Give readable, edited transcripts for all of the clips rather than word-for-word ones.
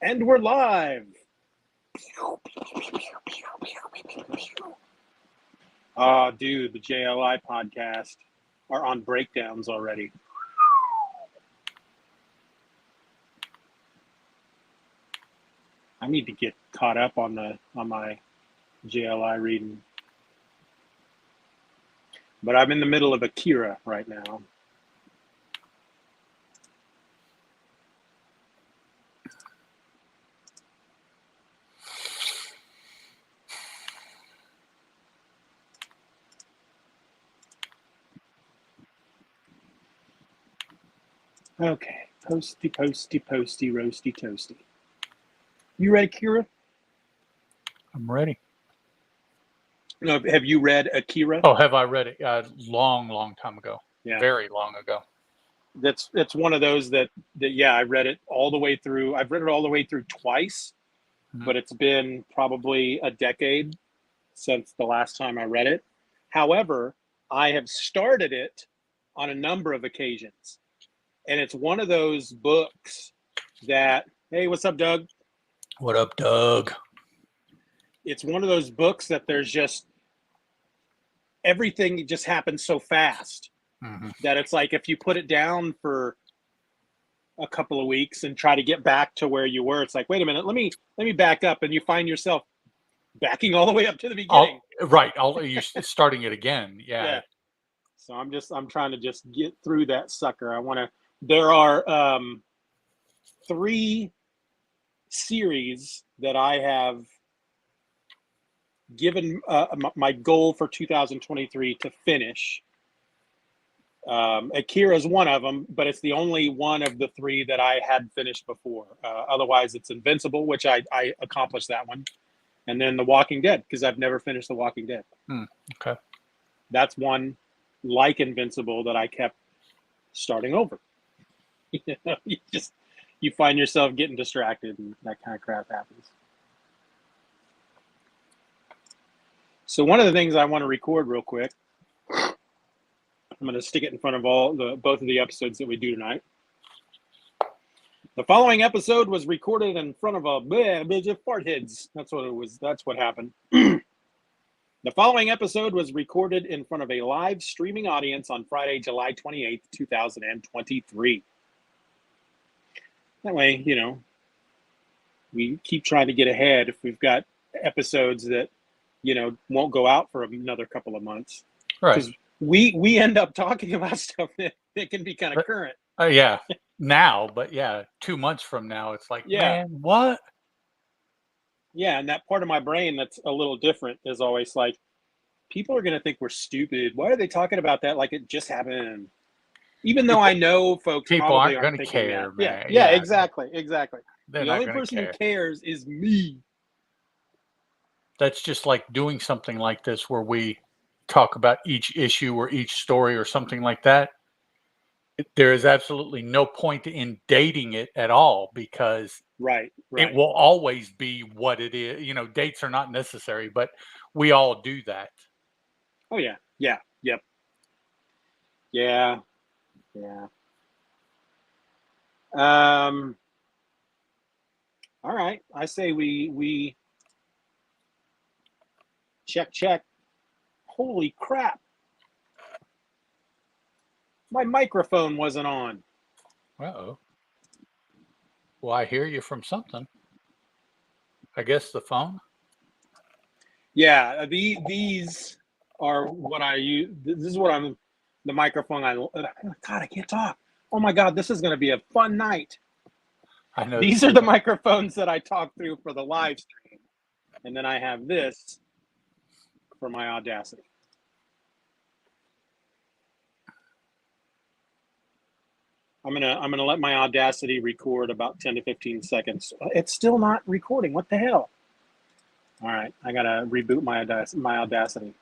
And we're live. Dude, the JLI podcast are on breakdowns already. I need to get caught up on my JLI reading. But I'm in the middle of Akira right now. Okay, posty, roasty, toasty. You read Akira? I'm ready. No, have you read Akira? Oh, have I read it? Long time ago. Yeah, very long ago. It's one of those that yeah, I read it all the way through. I've read it all the way through twice, but it's been probably a decade since the last time I read it. However, I have started it on a number of occasions. And it's one of those books that, hey, what's up, Doug? What up, Doug? It's one of those books that there's just everything just happens so fast that it's like if you put it down for a couple of weeks and try to get back to where you were, it's like, wait a minute, let me back up, and you find yourself backing all the way up to the beginning. You're starting it again. Yeah. So I'm trying to just get through that sucker. There are 3 series that I have given my goal for 2023 to finish. Akira is one of them, but it's the only one of the 3 that I had finished before. Otherwise, it's Invincible, which I accomplished that one. And then The Walking Dead, because I've never finished The Walking Dead. Okay. That's one like Invincible that I kept starting over. You find yourself getting distracted, and that kind of crap happens. So one of the things I want to record real quick, I'm going to stick it in front of both of the episodes that we do tonight. The following episode was recorded in front of a fart heads. That's what it was. That's what happened. The following episode was recorded in front of a live streaming audience on Friday, July 28th, 2023. That way, we keep trying to get ahead if we've got episodes that, won't go out for another couple of months. Right. Because we end up talking about stuff that can be kind of current. Yeah. Now, but yeah, 2 months from now, it's like, man, what? Yeah, and that part of my brain that's a little different is always like, people are going to think we're stupid. Why are they talking about that like it just happened? Even though I know folks people probably aren't going to care, that. man. Yeah, exactly. They're the only person who cares is me. That's just like doing something like this where we talk about each issue or each story or something like that. There is absolutely no point in dating it at all because right. It will always be what it is. Dates are not necessary, but we all do that. Oh, yeah. Yeah. Yep. Yeah. All right. I say we check. Holy crap. My microphone wasn't on. Uh-oh. Well, I hear you from something. I guess the phone? Yeah, these are what I use. This is what the microphone God, I can't talk. Oh my God, this is going to be a fun night. I know. These are the microphones that I talk through for the live stream. And then I have this for my Audacity. I'm gonna let my Audacity record about 10 to 15 seconds. It's still not recording. What the hell? All right, I gotta reboot my Audacity.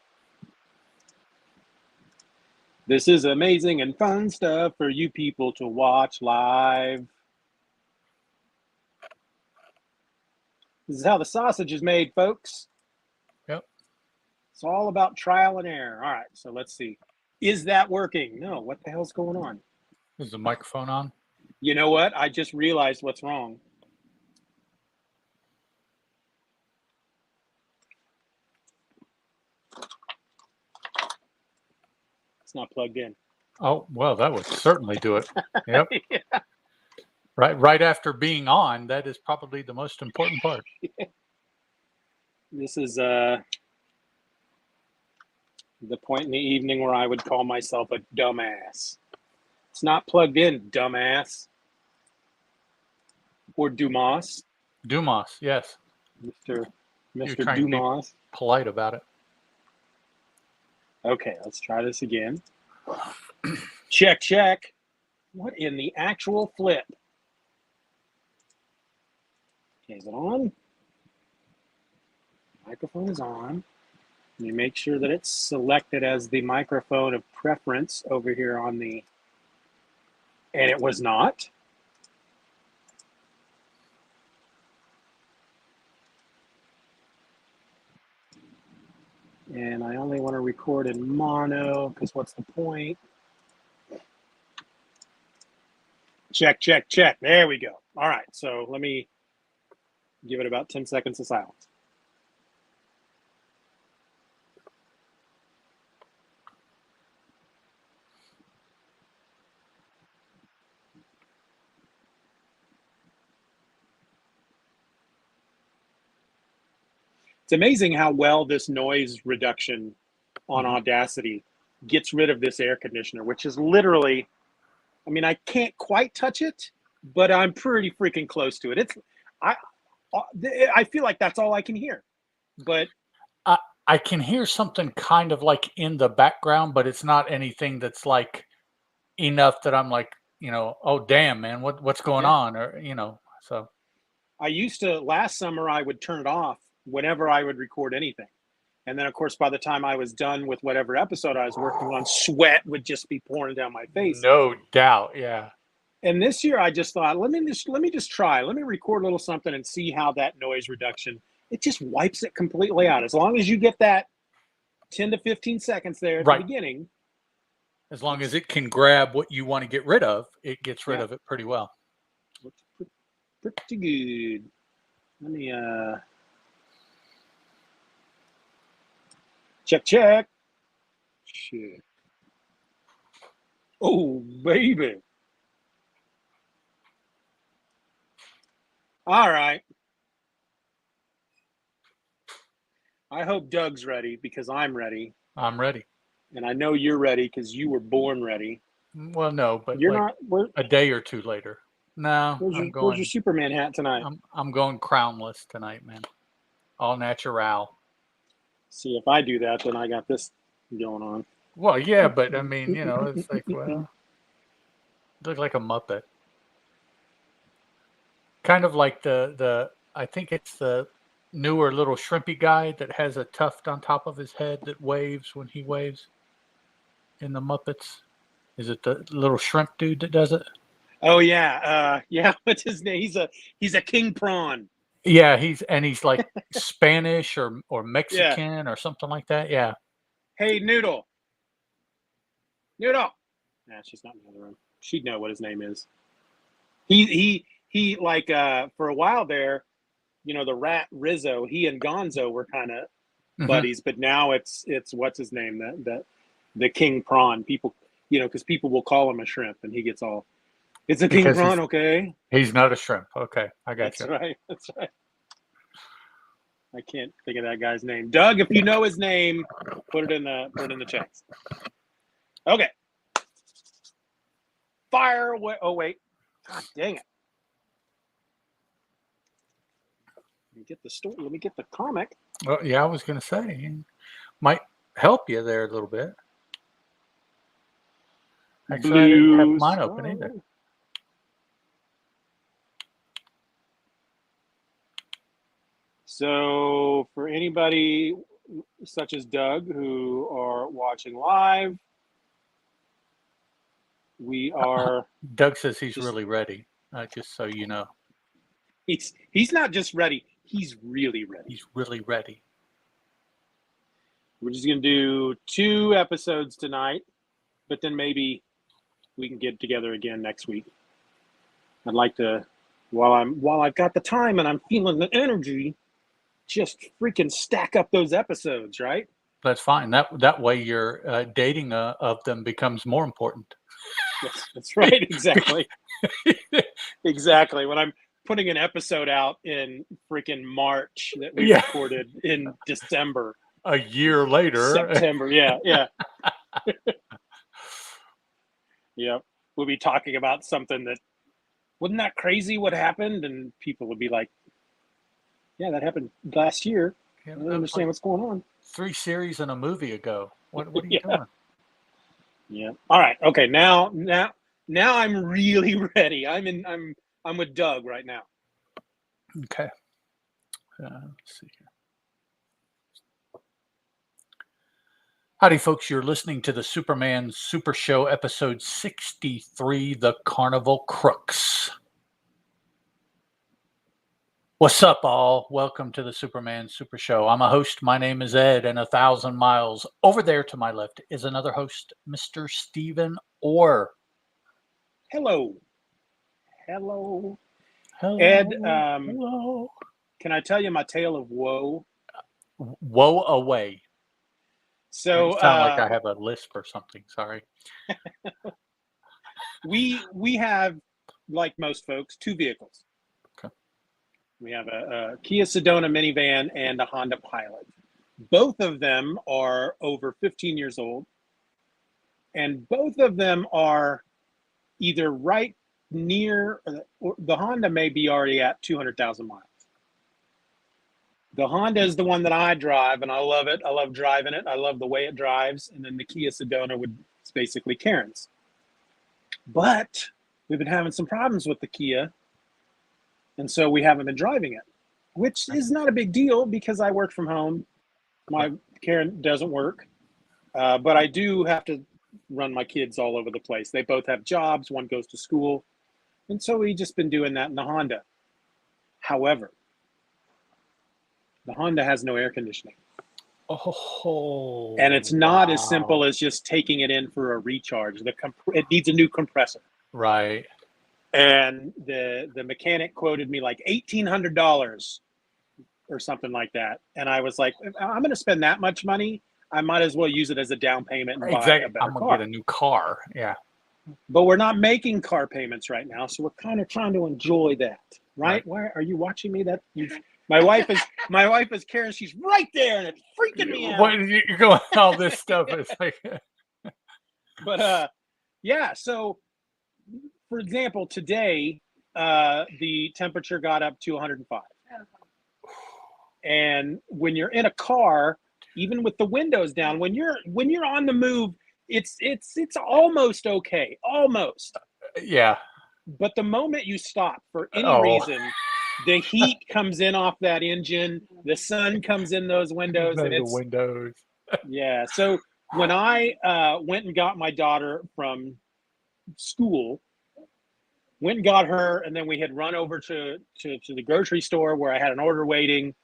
This is amazing and fun stuff for you people to watch live. This is how the sausage is made, folks. Yep. It's all about trial and error. All right, so let's see. Is that working? No, what the hell's going on? Is the microphone on? You know what? I just realized what's wrong. It's not plugged in. Oh, well, that would certainly do it. Yep. Yeah. Right after being on, that is probably the most important part. This is the point in the evening where I would call myself a dumbass. It's not plugged in, dumbass. Or Dumas. Dumas, yes. Mr. You're trying Dumas. to be polite about it. Okay, let's try this again. Check, check. What in the actual flip? Okay, is it on? Microphone is on. Let me make sure that it's selected as the microphone of preference over here on the... And it was not. And I only want to record in mono, because what's the point? Check, check, check. There we go. All right, so let me give it about 10 seconds of silence. It's amazing how well this noise reduction on Audacity gets rid of this air conditioner, which is literally, I mean, I can't quite touch it, but I'm pretty freaking close to it. I feel like that's all I can hear. But I can hear something kind of like in the background, but it's not anything that's like enough that I'm like, oh damn, man, what's going on? Or so I used to, last summer I would turn it off whenever I would record anything. And then of course by the time I was done with whatever episode I was working on, sweat would just be pouring down my face. No doubt, yeah. And this year I just thought, let me just try. Let me record a little something and see how that noise reduction, it just wipes it completely out. As long as you get that 10 to 15 seconds there at the beginning. As long as it can grab what you want to get rid of, it gets rid of it pretty well. Looks pretty good. Let me check. Shit. Oh, baby. All right. I hope Doug's ready because I'm ready. I'm ready. And I know you're ready because you were born ready. Well, no, but you're like not. A day or two later. No, where's your Superman hat tonight? I'm going crownless tonight, man. All natural. See, if I do that, then I got this going on. Well, yeah, but I mean, it's like, well, look like a Muppet. Kind of like the I think it's the newer little shrimpy guy that has a tuft on top of his head that waves when he waves in the Muppets. Is it the little shrimp dude that does it? Oh yeah, yeah. What's his name? He's a king prawn. Yeah, he's like Spanish or Mexican or something like that. Yeah. Hey, Noodle. Nah, she's not in the other room. She'd know what his name is. He like for a while there, the rat Rizzo. He and Gonzo were kind of buddies, but now it's what's his name, that the king prawn. People, because people will call him a shrimp, and he gets all. It's a king prawn, okay? He's not a shrimp. Okay, I got you. That's right. I can't think of that guy's name. Doug, if you know his name, put it in the chats. Okay. Fire away. Oh wait. God dang it. Let me get the comic. Well, yeah, I was gonna say might help you there a little bit. Actually, I didn't have mine open either. So for anybody such as Doug who are watching live, we are. Doug says he's really ready. Just so you know, he's not just ready. He's really ready. He's really ready. We're just gonna do 2 episodes tonight, but then maybe we can get together again next week. I'd like to, while I've got the time and I'm feeling the energy, just freaking stack up those episodes, right? That's fine. That way your dating of them becomes more important. Yes, that's right. Exactly. Exactly. When I'm putting an episode out in freaking March that we Yeah. recorded in December, A year later. September. Yeah, yeah. Yep. We'll be talking about something that, wasn't that crazy what happened? And people would be like, yeah, that happened last year. Yeah, I don't that was understand like what's going on. 3 series and a movie ago. What are you Yeah. doing? Yeah. All right. Okay. Now I'm really ready. I'm with Doug right now. Okay. Let's see here. Howdy, folks. You're listening to the Superman Super Show, episode 63, The Carnival Crooks. What's up, all? Welcome to the Superman Super Show. I'm a host. My name is Ed, and 1,000 miles over there to my left is another host, Mr. Steeven Orr. Hello. Hello. Hello. Ed, Hello. can I tell you my tale of woe? Woe away. So You sound like I have a lisp or something. Sorry. we have, like most folks, 2 vehicles. Okay. We have a Kia Sedona minivan and a Honda Pilot. Both of them are over 15 years old, and both of them are either right near, or the Honda may be already at 200,000 miles. The Honda is the one that I drive, and I love it. I love driving it. I love the way it drives. And then the Kia Sedona is basically Karen's. But we've been having some problems with the Kia, and so we haven't been driving it, which is not a big deal because I work from home. My Karen doesn't work, but I do have to run my kids all over the place. They both have jobs. One goes to school, and so we've just been doing that in the Honda. However, the Honda has no air conditioning. Oh, and it's not as simple as just taking it in for a recharge. It needs a new compressor. Right. And the mechanic quoted me like $1,800 or something like that. And I was like, if I'm going to spend that much money, I might as well use it as a down payment and buy a better I'm car. gonna get a new car. Yeah. But we're not making car payments right now, so we're kind of trying to enjoy that, right? Why are you watching me? My wife is Karen. She's right there, and it's freaking me out. What, you're going all this stuff. It's like, but yeah. So, for example, today the temperature got up to 105, and when you're in a car, even with the windows down, when you're on the move, it's almost okay, almost. Yeah. But the moment you stop for any reason, the heat comes in off that engine, the sun comes in those windows, and it's windows. Yeah. So when I went and got my daughter from school, went and got her, and then we had run over to the grocery store where I had an order waiting,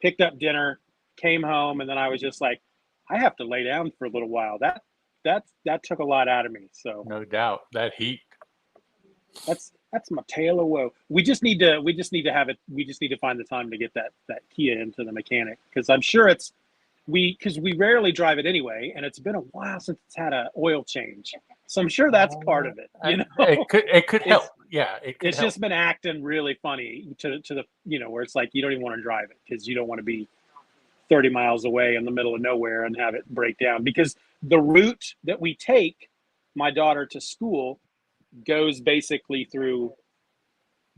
picked up dinner, came home, and then I was just like, I have to lay down for a little while. That took a lot out of me. So no doubt, that heat. That's my tale of woe. We just need to have it. We just need to find the time to get that Kia into the mechanic, because I'm sure because we rarely drive it anyway, and it's been a while since it's had an oil change. So I'm sure that's part of it. You know, it could help. Yeah, it's just been acting really funny to the where it's like you don't even want to drive it because you don't want to be 30 miles away in the middle of nowhere and have it break down, because the route that we take my daughter to school goes basically through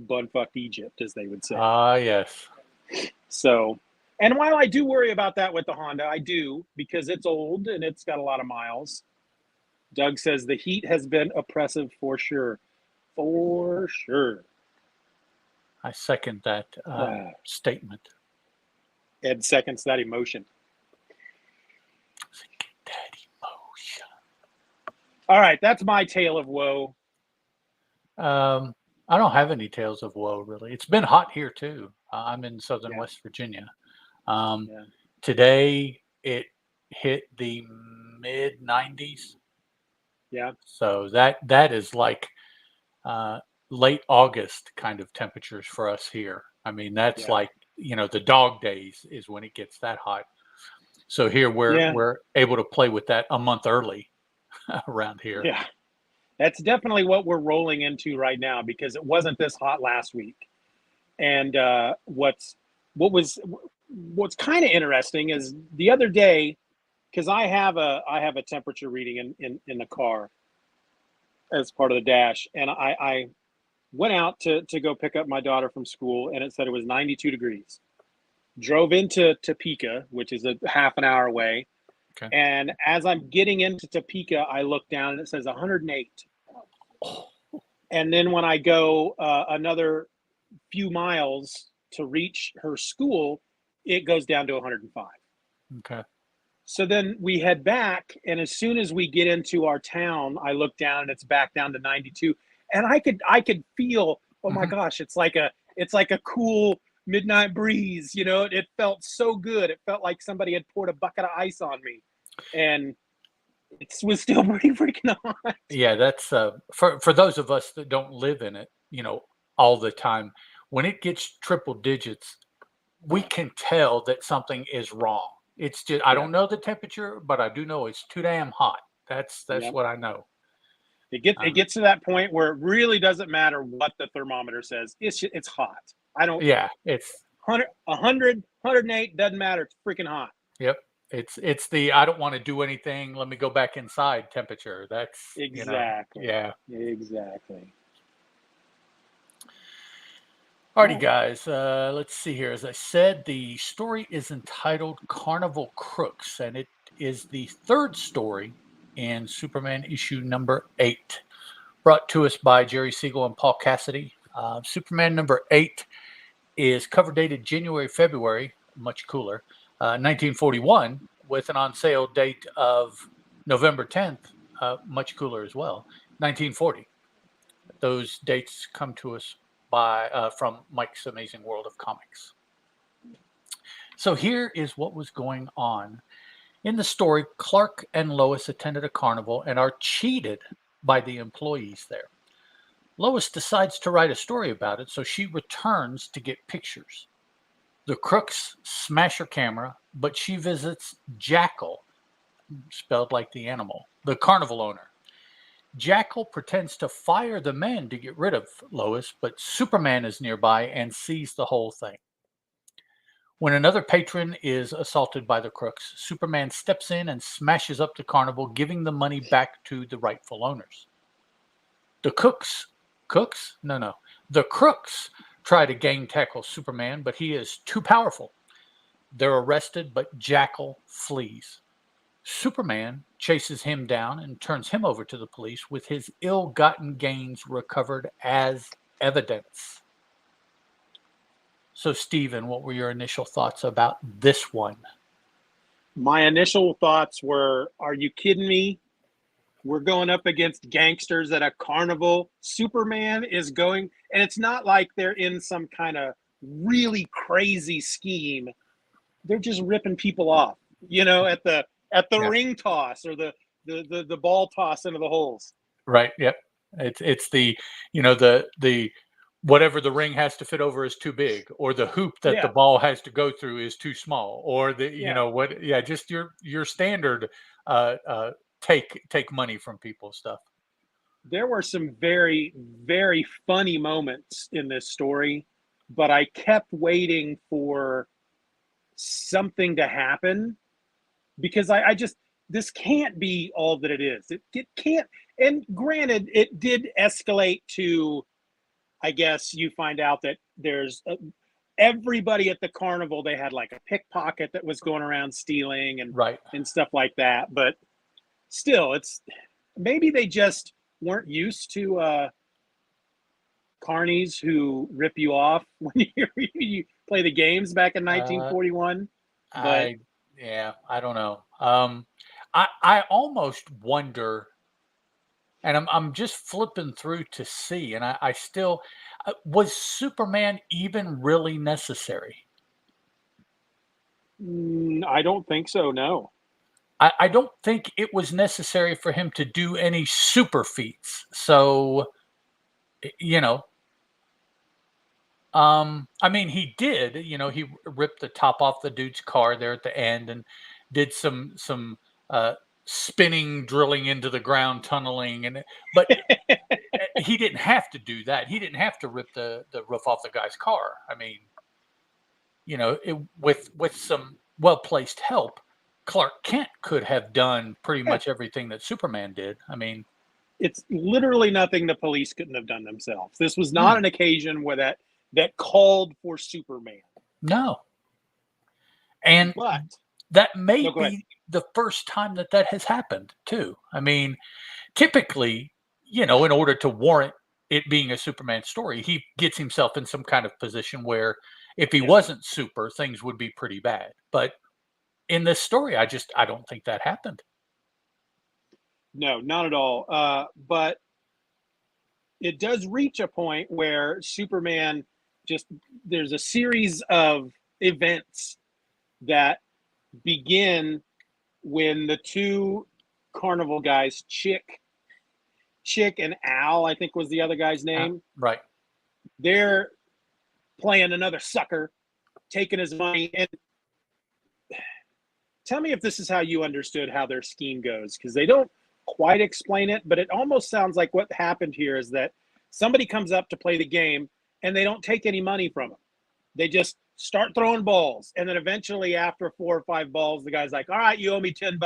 bumfuck Egypt, as they would say. Yes. So, and while I do worry about that with the Honda, I do, because it's old and it's got a lot of miles. Doug says the heat has been oppressive for sure. For sure. I second that statement. Ed seconds that emotion. That emotion. All right, that's my tale of woe. I don't have any tales of woe, really. It's been hot here too. I'm in southern West Virginia. Today it hit the mid 90s. Yeah. So that is like late August kind of temperatures for us here. I mean, that's like, the dog days is when it gets that hot. So here Yeah. we're able to play with that a month early around here. Yeah. That's definitely what we're rolling into right now because it wasn't this hot last week. And what's kind of interesting is the other day, because I have a temperature reading in the car as part of the dash, and I went out to go pick up my daughter from school, and it said it was 92 degrees. Drove into Topeka, which is a half an hour away, Okay. and as I'm getting into Topeka, I look down and it says 108. And then when I go another few miles to reach her school, it goes down to 105. Okay. So then we head back, and as soon as we get into our town, I look down and it's back down to 92. And I could feel, oh my gosh, it's like a cool midnight breeze, you know. It felt so good. It felt like somebody had poured a bucket of ice on me. And it was still pretty freaking hot. Yeah, that's for those of us that don't live in it, all the time. When it gets triple digits, we can tell that something is wrong. It's just I don't know the temperature, but I do know it's too damn hot. That's Yep. what I know. It gets to that point where it really doesn't matter what the thermometer says. It's hot. I don't. Yeah, it's 100, 108 doesn't matter. It's freaking hot. yep. It's the I don't want to do anything. Let me go back inside temperature. That's Exactly. yeah. Exactly. Alrighty, guys. Let's see here. As I said, the story is entitled "Carnival Crooks," and it is the third story in Superman issue number 8, brought to us by Jerry Siegel and Paul Cassidy. Superman number 8 is cover dated February, much cooler, 1941, with an on sale date of November 10th, much cooler as well, 1940. Those dates come to us from Mike's Amazing World of Comics. So here is what was going on. In the story, Clark and Lois attended a carnival and are cheated by the employees there. Lois decides to write a story about it, so she returns to get pictures. The crooks smash her camera, but she visits Jackal, spelled like the animal, the carnival owner. Jackal pretends to fire the men to get rid of Lois, but Superman is nearby and sees the whole thing. When another patron is assaulted by the crooks, Superman steps in and smashes up the carnival, giving the money back to the rightful owners. The The crooks try to gang tackle Superman, but he is too powerful. They're arrested, but Jackal flees. Superman chases him down and turns him over to the police with his ill-gotten gains recovered as evidence. So, Steven, what were your initial thoughts about this one? My initial thoughts were, are you kidding me? We're going up against gangsters at a carnival. Superman is going, and it's not like they're in some kind of really crazy scheme. They're just ripping people off, at the ring toss or the ball toss into the holes. Right. Yep. It's the the whatever the ring has to fit over is too big, or the hoop that the ball has to go through is too small, or just your standard take money from people stuff. There were some very, very funny moments in this story, but I kept waiting for something to happen because I just, this can't be all that it is. It can't. And granted, it did escalate to, I guess you find out that there's everybody at the carnival, they had like a pickpocket that was going around stealing and stuff like that. But still, it's maybe they just weren't used to carnies who rip you off when you play the games back in 1941. I don't know. I almost wonder, and I'm just flipping through to see, and I still was Superman even really necessary? I don't think so. No. I don't think it was necessary for him to do any super feats. So, I mean, he did. He ripped the top off the dude's car there at the end, did some spinning, drilling into the ground, tunneling, but he didn't have to do that. He didn't have to rip the roof off the guy's car. I mean, with some well-placed help, Clark Kent could have done pretty much everything that Superman did. I mean, it's literally nothing the police couldn't have done themselves. This was not an occasion where that called for Superman. No. And but that may be the first time that has happened too. I mean, typically, in order to warrant it being a Superman story, he gets himself in some kind of position where if he wasn't super, things would be pretty bad. But in this story, I don't think that happened. No, not at all. But it does reach a point where Superman there's a series of events that begin when the two carnival guys, Chick and Al, I think was the other guy's name. Right. They're playing another sucker, taking his money. And tell me if this is how you understood how their scheme goes, because they don't quite explain it, but it almost sounds like what happened here is that somebody comes up to play the game and they don't take any money from them. They just start throwing balls. And then eventually after 4 or 5 balls, the guy's like, all right, you owe me $10.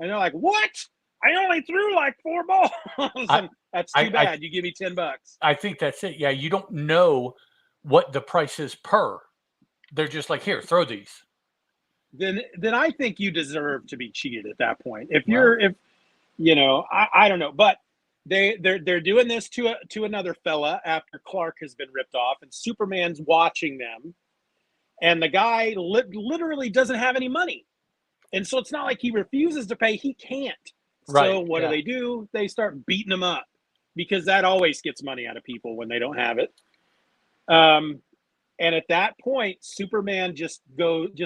And they're like, what? I only threw like 4 balls. That's too bad. You give me $10. I think that's it. Yeah. You don't know what the price is per. They're just like, here, throw these. Then I think you deserve to be cheated at that point. I don't know, but they're doing this to another fella after Clark has been ripped off, and Superman's watching them, and the guy literally doesn't have any money, and so it's not like he refuses to pay; he can't. Right, so what do? They start beating him up, because that always gets money out of people when they don't have it. And at that point, Superman just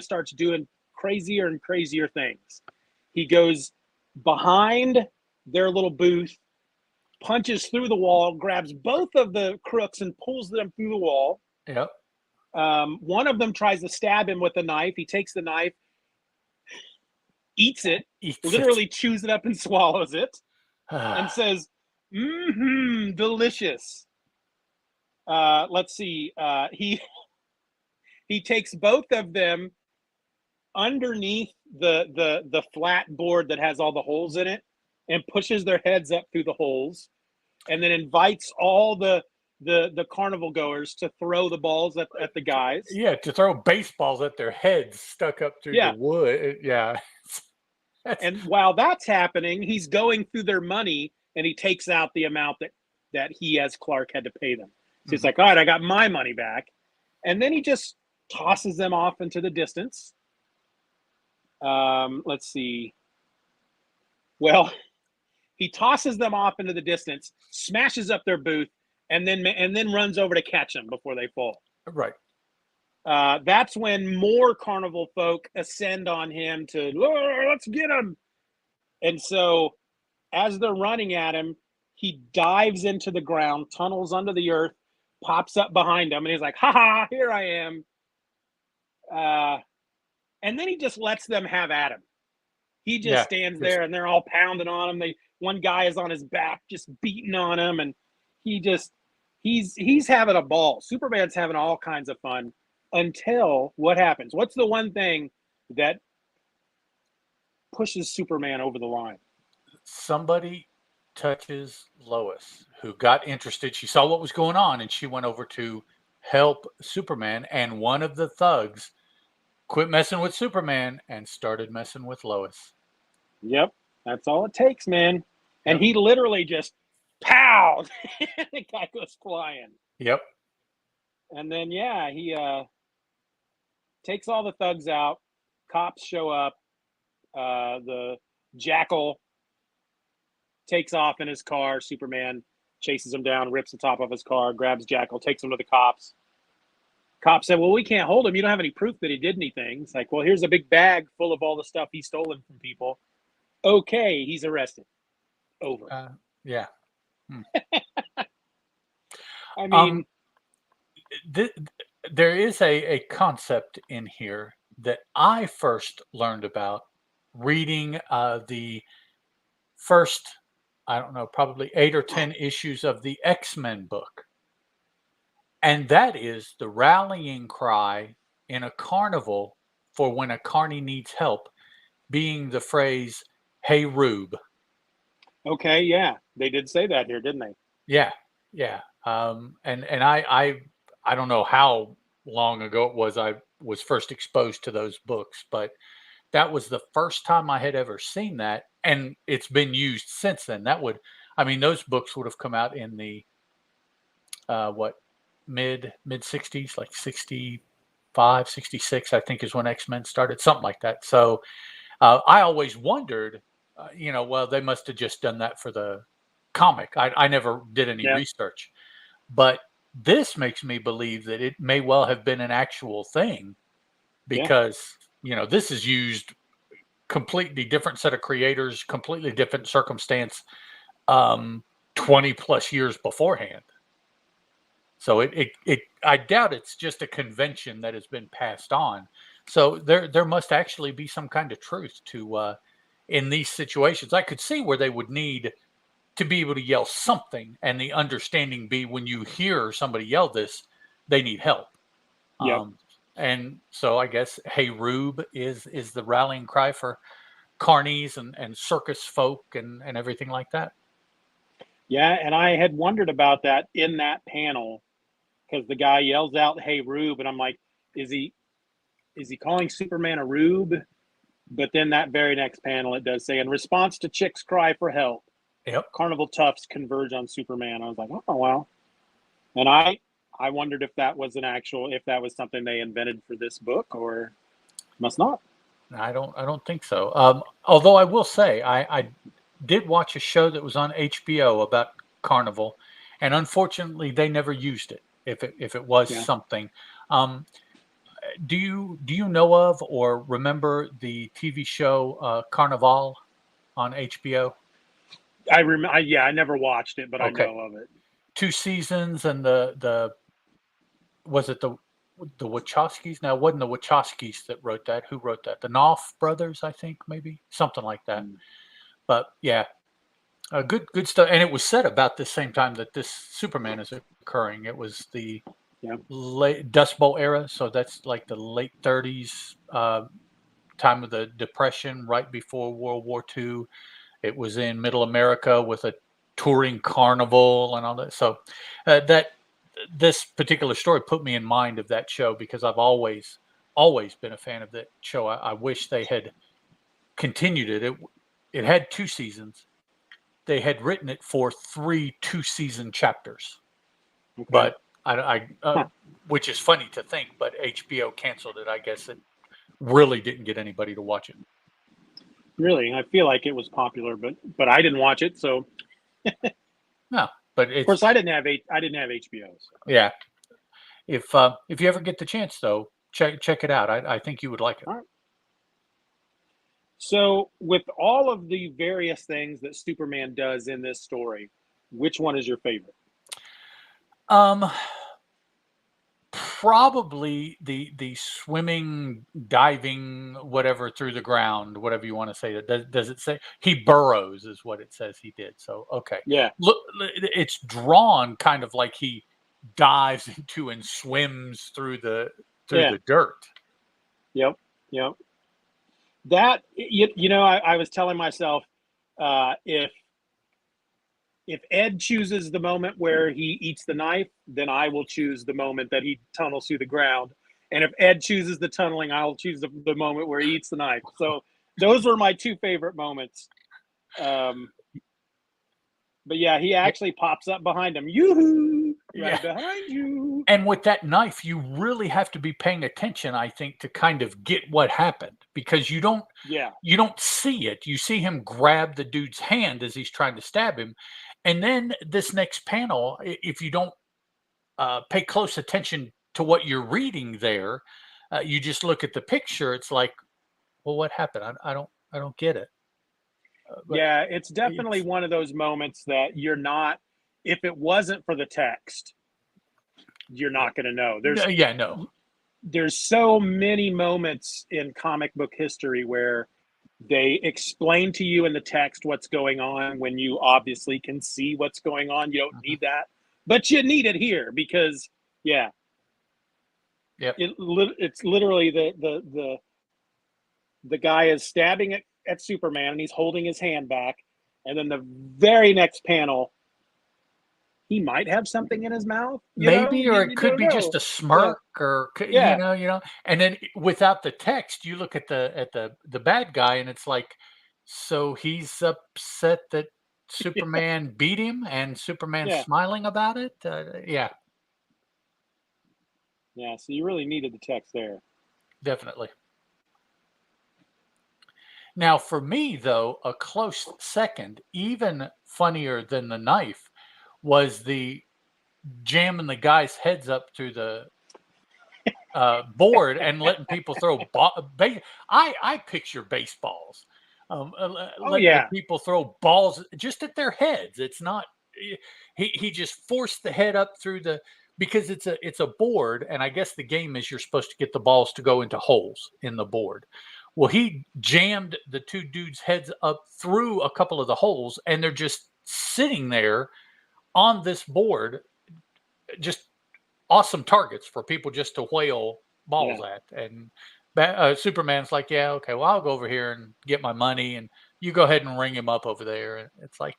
starts doing crazier and crazier things. He goes behind their little booth, punches through the wall, grabs both of the crooks and pulls them through the wall. Yep. One of them tries to stab him with a knife. He takes the knife, eats it, literally chews it up and swallows it, and says, delicious. Let's see. He takes both of them underneath the flat board that has all the holes in it and pushes their heads up through the holes, and then invites all the carnival goers to throw the balls at the guys. Yeah, to throw baseballs at their heads stuck up through the wood. Yeah. And while that's happening, he's going through their money, and he takes out the amount that he, as Clark, had to pay them. So he's like, all right, I got my money back. And then he just tosses them off into the distance. Let's see. Well, he tosses them off into the distance, smashes up their booth, and then runs over to catch them before they fall. Right. That's when more carnival folk ascend on him to, let's get him. And so as they're running at him, he dives into the ground, tunnels under the earth, pops up behind him, and he's like, ha, here I am. And then he just lets them have at him. He just stands there, and they're all pounding on him. One guy is on his back, just beating on him, and he's having a ball. Superman's having all kinds of fun until what happens? What's the one thing that pushes Superman over the line? Somebody touches Lois, who got interested. She saw what was going on, and she went over to help Superman, and one of the thugs quit messing with Superman and started messing with Lois. Yep, that's all it takes, man. And he literally just pow, the guy goes flying. Yep. And then he takes all the thugs out. Cops show up. The Jackal takes off in his car. Superman chases him down, rips the top off his car, grabs Jackal, takes him to the cops. Cops said, well, we can't hold him. You don't have any proof that he did anything. It's like, well, here's a big bag full of all the stuff he's stolen from people. Okay, he's arrested. Over. Yeah. I mean, there is a concept in here that I first learned about reading the first, I don't know, probably 8 or 10 issues of the X-Men book. And that is the rallying cry in a carnival for when a carny needs help being the phrase, "Hey, Rube." Okay, yeah, they did say that here, didn't they? Yeah, yeah. And I don't know how long ago it was I was first exposed to those books, but that was the first time I had ever seen that, and it's been used since then. I mean, those books would have come out in the what mid 60s, like 65, 66, I think is when X-Men started, something like that. So I always wondered, well, they must have just done that for the comic. I never did any Yeah, research, but this makes me believe that it may well have been an actual thing yeah, because, this is used completely different set of creators, completely different circumstance, um, 20 plus years beforehand. So I doubt it's just a convention that has been passed on. So there must actually be some kind of truth to in these situations. I could see where they would need to be able to yell something, and the understanding be when you hear somebody yell this, they need help. yep, Um, and so I guess "Hey Rube" is the rallying cry for carnies and circus folk and everything like that. yeah. And I had wondered about that in that panel because the guy yells out, "Hey, Rube," and I'm like, is he is he calling Superman a rube? But then that very next panel, it does say, in response to Chick's cry for help, Yep. Carnival toughs converge on Superman. I was like, oh wow. And I wondered if that was if that was something they invented for this book, or must not. I don't think so. Although I will say I did watch a show that was on HBO about Carnival, and unfortunately they never used it. If it was Yeah, something, um, do you know of or remember the TV show Carnival on HBO? I remember. Yeah, I never watched it, but I Okay, know of it. 2 seasons, and the was it the Wachowskis? No, it wasn't the Wachowskis that wrote that. Who wrote that? The Knopf brothers, I think, maybe something like that. Mm. But yeah, good stuff. And it was said about the same time that this Superman is occurring. It was the Yeah, late Dust Bowl era, so that's like the late 30s, time of the Depression, right before World War II. It was in Middle America with a touring carnival and all that. So that this particular story put me in mind of that show because I've always been a fan of that show. I wish they had continued it. It had 2 seasons. They had written it for 3 2-season chapters, okay. but Huh. which is funny to think, but HBO canceled it. I guess it really didn't get anybody to watch it. Really, I feel like it was popular, but I didn't watch it. So No, but of course it's I didn't have HBO. So. yeah. If you ever get the chance, though, check it out. I think you would like it. All right. So with all of the various things that Superman does in this story, which one is your favorite? Um, Probably the swimming, diving, whatever through the ground, whatever you want to say. Does it say he burrows? Is what it says he did. So okay, Yeah, look, it's drawn kind of like he dives into and swims through yeah, the dirt. yep, yep. That I was telling myself, if Ed chooses the moment where he eats the knife, then I will choose the moment that he tunnels through the ground. And if Ed chooses the tunneling, I'll choose the moment where he eats the knife. So those were my two favorite moments. Um, but yeah, he actually pops up behind him. Yoo-hoo! Yeah. Right behind you. And with that knife, you really have to be paying attention, I think, to kind of get what happened because Yeah, you don't see it. You see him grab the dude's hand as he's trying to stab him. And then this next panel, if you don't pay close attention to what you're reading there, you just look at the picture. It's like, well, what happened? I don't get it. But yeah. It's definitely it's one of those moments that you're not. If it wasn't for the text, you're yeah, not going to know. no, There's yeah, no, there's so many moments in comic book history where they explain to you in the text what's going on when you obviously can see what's going on. You don't need that, but you need it here because, yeah, Yep. it's literally the guy is stabbing at Superman and he's holding his hand back, and then the very next panel, he might have something in his mouth. Maybe, or You it could don't be know. just a smirk, or Yeah. and then without the text, you look at the bad guy, and it's like, so he's upset that Superman beat him, and Superman's Yeah. smiling about it. Yeah, Yeah. So you really needed the text there. definitely. Now, for me, though, a close second, even funnier than the knife, was the jamming the guy's heads up through the board and letting people throw I picture baseballs, Oh letting the yeah. people throw balls just at their heads. It's not he just forced the head up through the, because it's a board, and I guess the game is you're supposed to get the balls to go into holes in the board. Well, he jammed the two dudes' heads up through a couple of the holes, and they're just sitting there on this board, just awesome targets for people just to whale balls at. And Superman's like, yeah, okay, well, I'll go over here and get my money, and you go ahead and ring him up over there. And it's like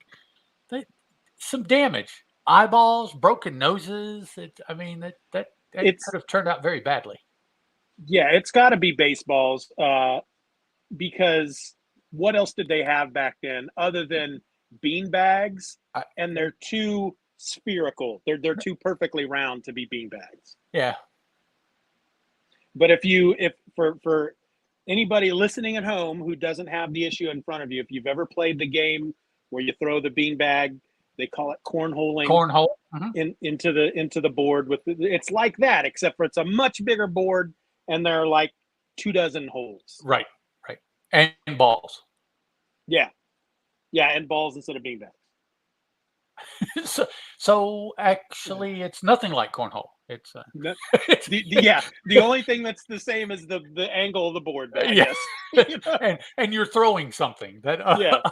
some damage, eyeballs, broken noses. I mean, that It's could have turned out very badly. yeah. It's got to be baseballs. Because what else did they have back then other than bean bags? And they're too spherical. They're too perfectly round to be bean bags. Yeah. But if for anybody listening at home who doesn't have the issue in front of you, if you've ever played the game where you throw the bean bag, they call it cornholing. Cornhole. Into the board it's like that, except for it's a much bigger board and there are like 24 holes. Right. And balls. Yeah, and balls instead of beanbags. so actually, it's nothing like cornhole. It's the only thing that's the same is the angle of the board. I guess. and you're throwing something that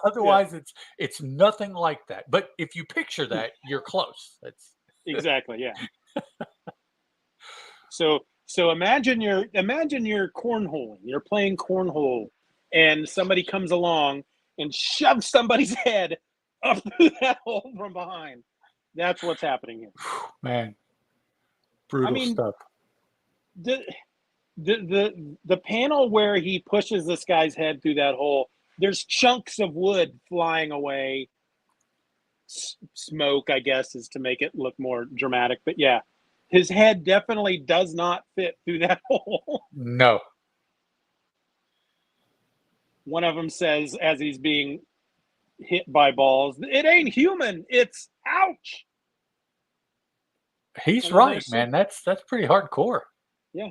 otherwise it's nothing like that. But if you picture that, you're close. It's exactly, yeah. So imagine you're cornholing. You're playing cornhole, and somebody comes along and shoves somebody's head up through that hole from behind. That's what's happening here. Man, brutal stuff. The panel where he pushes this guy's head through that hole, there's chunks of wood flying away. Smoke, I guess, is to make it look more dramatic. But yeah, his head definitely does not fit through that hole. No. One of them says, as he's being hit by balls, "It ain't human. It's ouch." He's right, man. That's pretty hardcore. Yeah.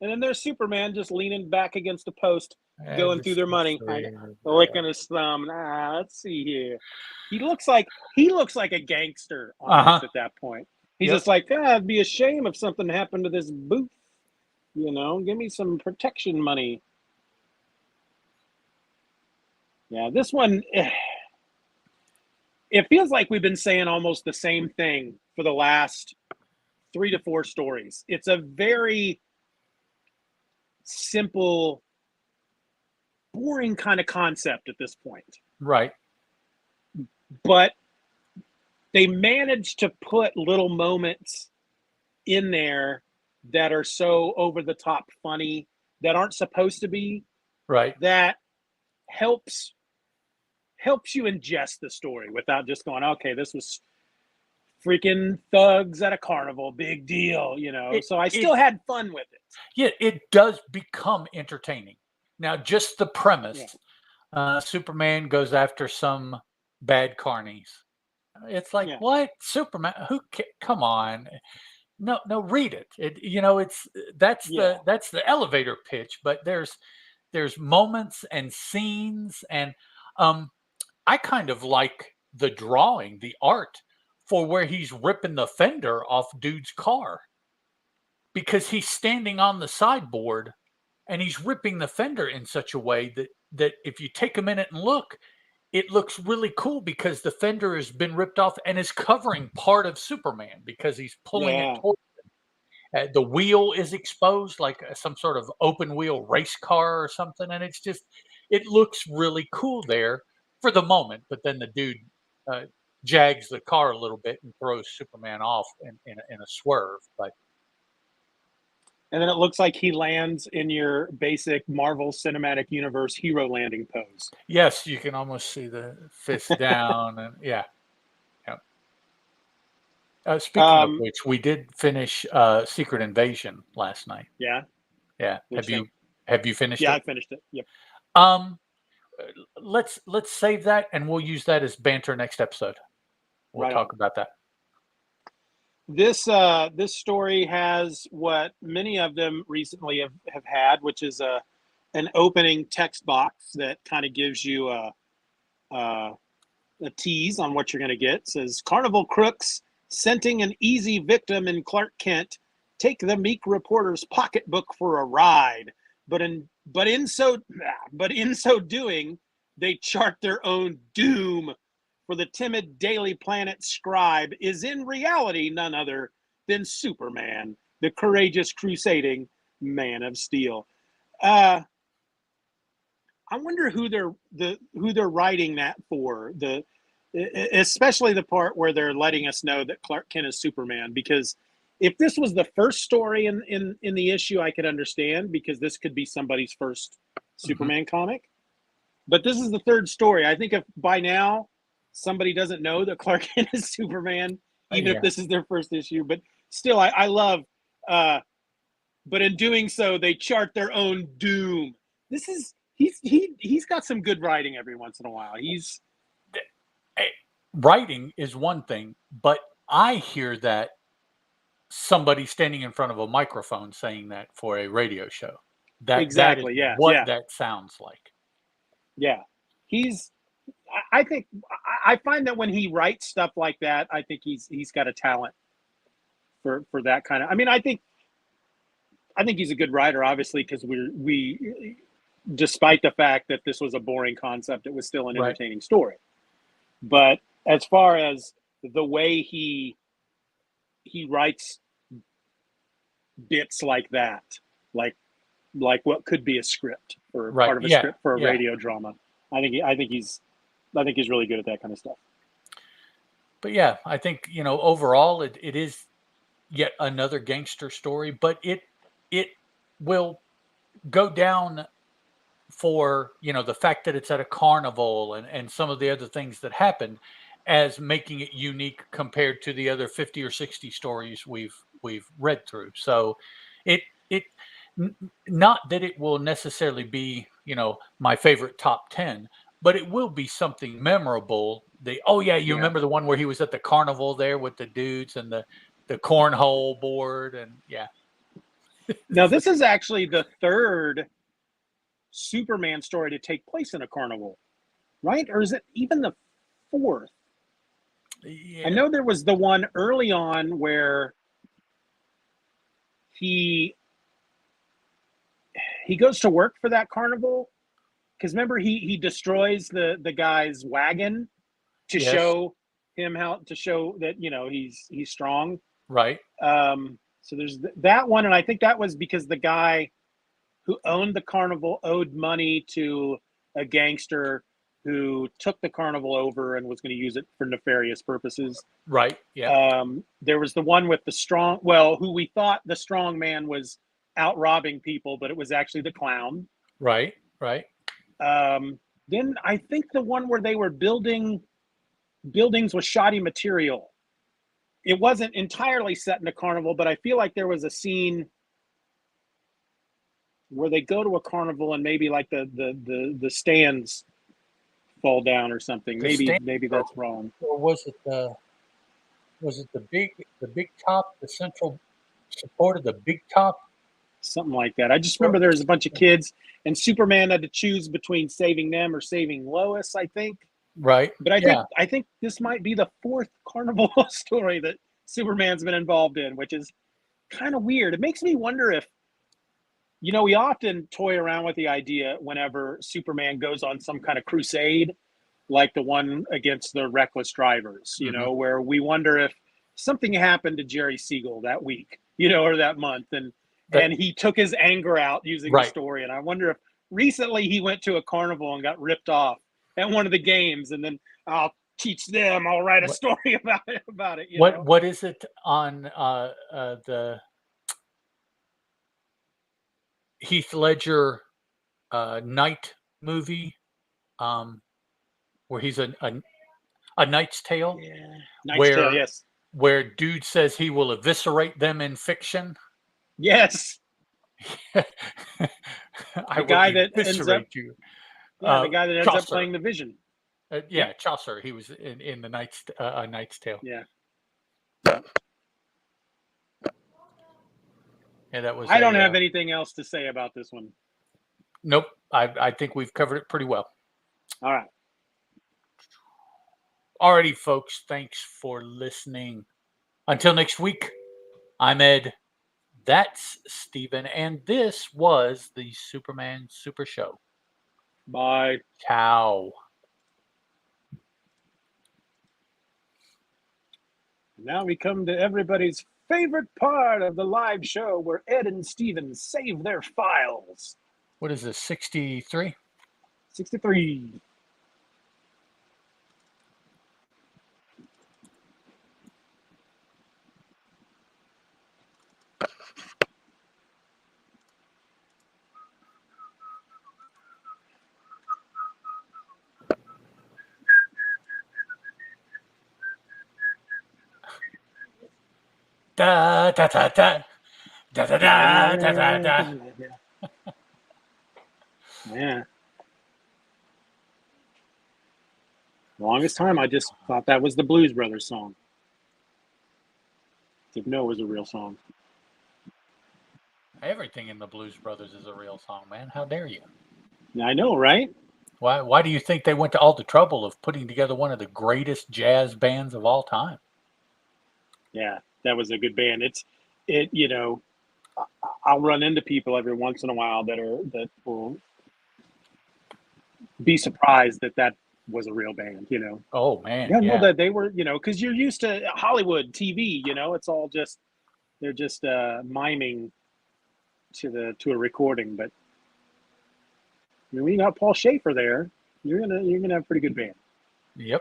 And then there's Superman just leaning back against a post, going through their money, licking his thumb. Let's see here. He looks like a gangster almost at that point. He's just like, it'd be a shame if something happened to this booth. Give me some protection money. Yeah, this one, it feels like we've been saying almost the same thing for the last 3 to 4 stories. It's a very simple, boring kind of concept at this point. Right. But they managed to put little moments in there that are so over the top funny, that aren't supposed to be. Right. That helps you ingest the story without just going, okay, this was freaking thugs at a carnival, big deal, so I still had fun with it. Yeah, it does become entertaining. Now, just the premise, Superman goes after some bad carnies. It's like, what? Superman? Come on. No, read it. That's the elevator pitch, but there's moments and scenes, and I kind of like the drawing, the art for where he's ripping the fender off dude's car. because he's standing on the sideboard and he's ripping the fender in such a way that if you take a minute and look, it looks really cool because the fender has been ripped off and is covering part of Superman because he's pulling it Yeah. toward the wheel is exposed like some sort of open wheel race car or something, and it looks really cool there for the moment. But then the dude jags the car a little bit and throws Superman off in a swerve. But And then it looks like he lands in your basic Marvel Cinematic Universe hero landing pose. yes, you can almost see the fist down, and yeah. Speaking of which, we did finish Secret Invasion last night. Yeah. Yeah. What'd you think? Have you finished Yeah, it? I finished it. Yep. Um, let's save that and we'll use that as banter next episode. We'll Right talk on. about that. This story has what many of them recently have had, which is an opening text box that kind of gives you a tease on what you're going to get. It says Carnival crooks scenting an easy victim in Clark Kent take the meek reporter's pocketbook for a ride, but in so doing they chart their own doom. For the timid Daily Planet scribe is in reality none other than Superman, the courageous crusading man of steel. I wonder who they're writing that for. Especially the part where they're letting us know that Clark Kent is Superman. Because if this was the first story in the issue, I could understand because this could be somebody's first Superman comic. But this is the third story. I think if by now somebody doesn't know that Clark Kent is Superman, even if this is their first issue. But still, I love. But in doing so, they chart their own doom. This is he's got some good writing every once in a while. Writing is one thing, but I hear that somebody standing in front of a microphone saying that for a radio show. Exactly. That is what that sounds like. Yeah, I think I find that when he writes stuff like that, I think he's got a talent for that kind of. I mean, I think he's a good writer, obviously, because we, despite the fact that this was a boring concept, it was still an entertaining story. But as far as the way he writes bits like that, like what could be a script or part of a script for a radio drama, I think he's really good at that kind of stuff. But yeah, I think overall it is yet another gangster story, but it will go down for the fact that it's at a carnival and some of the other things that happen as making it unique compared to the other 50 or 60 stories we've read through. So it not that it will necessarily be my favorite top 10, but it will be something memorable. Remember the one where he was at the carnival there with the dudes and the cornhole board and Now this is actually the third Superman story to take place in a carnival, right? Or is it even the fourth? I know there was the one early on where he goes to work for that carnival, because remember he destroys the guy's wagon to show him to show that he's strong, right? So there's that one, and I think that was because the guy who owned the carnival owed money to a gangster who took the carnival over and was going to use it for nefarious purposes. Right. Yeah. There was the one with who we thought the strong man was out robbing people, but it was actually the clown. Right. Right. Then I think the one where they were building buildings with shoddy material. It wasn't entirely set in a carnival, but I feel like there was a scene where they go to a carnival and maybe like the stands fall down or something. Maybe that's wrong. Or was it the big top, the central support of the big top? Something like that. I just remember there was a bunch of kids and Superman had to choose between saving them or saving Lois, I think. Right. But I think this might be the fourth carnival story that Superman's been involved in, which is kind of weird. It makes me wonder if, we often toy around with the idea whenever Superman goes on some kind of crusade, like the one against the reckless drivers, where we wonder if something happened to Jerry Siegel that week, or that month, and he took his anger out using the story. And I wonder if recently he went to a carnival and got ripped off at one of the games, and then I'll teach them. I'll write a story about it. What is it on the Heath Ledger Night movie, where he's a Knight's Tale? Yeah, Knight's Tale. Yes, where dude says he will eviscerate them in fiction. Yes. The guy that ends up you. Yeah, the guy that ends up playing the Vision. Chaucer. He was in the Knight's Tale. Yeah. Yeah, that was. I don't have anything else to say about this one. Nope. I think we've covered it pretty well. All right. Alrighty, folks. Thanks for listening. Until next week, I'm Ed. That's Steven. And this was the Superman Super Show. Bye. Ciao. Now we come to everybody's favorite part of the live show where Ed and Steven save their files. What is this, 63? 63. Da da da da da da da da da da. Yeah. The longest time I just thought that was the Blues Brothers song. Didn't know it was a real song. Everything in the Blues Brothers is a real song, man. How dare you? I know, right? Why do you think they went to all the trouble of putting together one of the greatest jazz bands of all time? Yeah, that was a good band. I'll run into people every once in a while that will be surprised that was a real band, Oh man. Yeah, no, that they were, because you're used to Hollywood TV, it's all just, they're just miming to a recording. But when you got Paul Schaefer there, you're gonna have a pretty good band. Yep.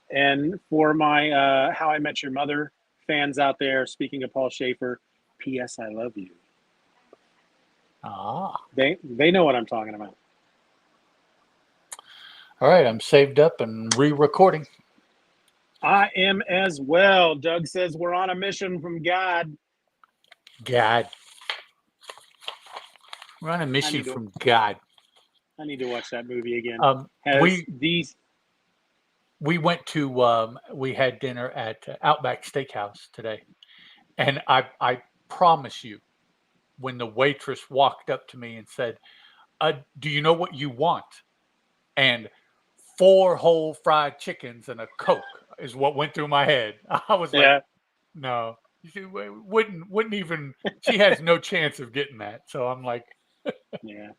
And for my How I Met Your Mother fans out there, speaking of Paul Schaefer, P.S. I love you. They know what I'm talking about. All right, I'm saved up and re-recording. I am as well. Doug says we're on a mission from God. God. We're on a mission from God. I need to watch that movie again. We went to we had dinner at Outback Steakhouse today, and I promise you, when the waitress walked up to me and said, "Do you know what you want?" and 4 whole fried chickens and a Coke is what went through my head. I was like, no, she wouldn't even. She has no chance of getting that. So I'm like, yeah.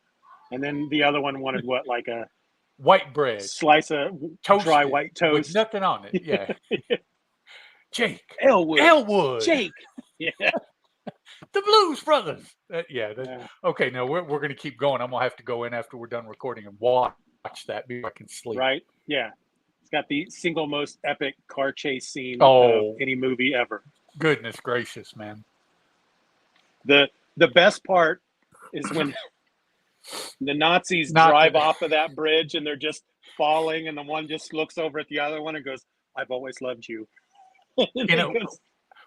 And then the other one wanted what, like a white bread, slice of dry white toast with nothing on it. Yeah. Jake Elwood. Jake. Yeah. The Blues Brothers. Okay. No, we're going to keep going. I'm going to have to go in after we're done recording and watch that before I can sleep. Right. Yeah. It's got the single most epic car chase scene of any movie ever. Goodness gracious, man. The best part is when the Nazis drive off of that bridge and they're just falling, and the one just looks over at the other one and goes, "I've always loved you."